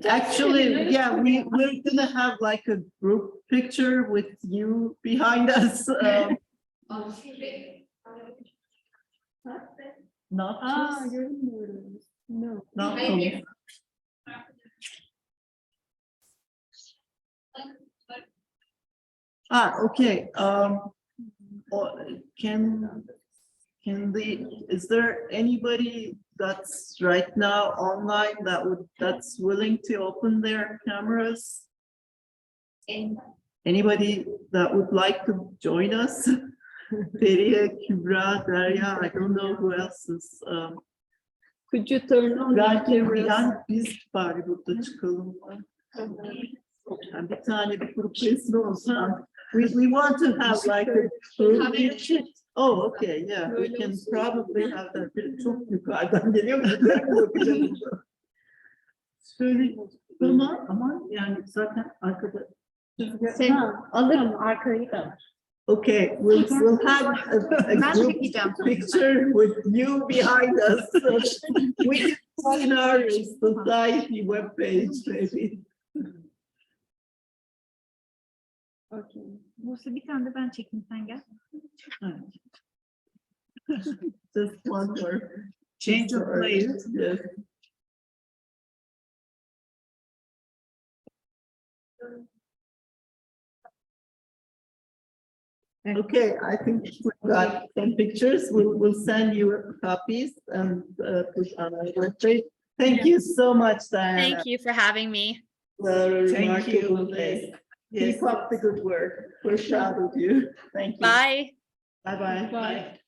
Actually, yeah, we're gonna have like a group picture with you behind us. Not just, Görünmüyorum. No. not okay. Is there anybody that's right now online that's willing to open their cameras? Anybody that would like to join us? Feriye, Kübra, Derya, I don't know who else is. Could you turn on your cameras? Yani biz bari burada çıkalım. Yani bir tane bir grup resmi olsun. We want to have like a group. Oh, okay, yeah, we can probably have that. Çok yukarıdan geliyor mu? Şöyle, ama yani zaten arkada. Sen alırım arkayı da. Okay, we'll have a group picture with you behind us. We can put in our society webpage, maybe. Okay. Buse bir tane de ben çekeyim, sen gel. Just one more. Change of place. Yes. Okay, I think we've got some pictures. We'll send you copies and put on our website. Thank you so much, Diana. Thank you for having me. Thank you. Keep up the good work. We're proud of you. Thank you. Bye. Bye-bye. Bye.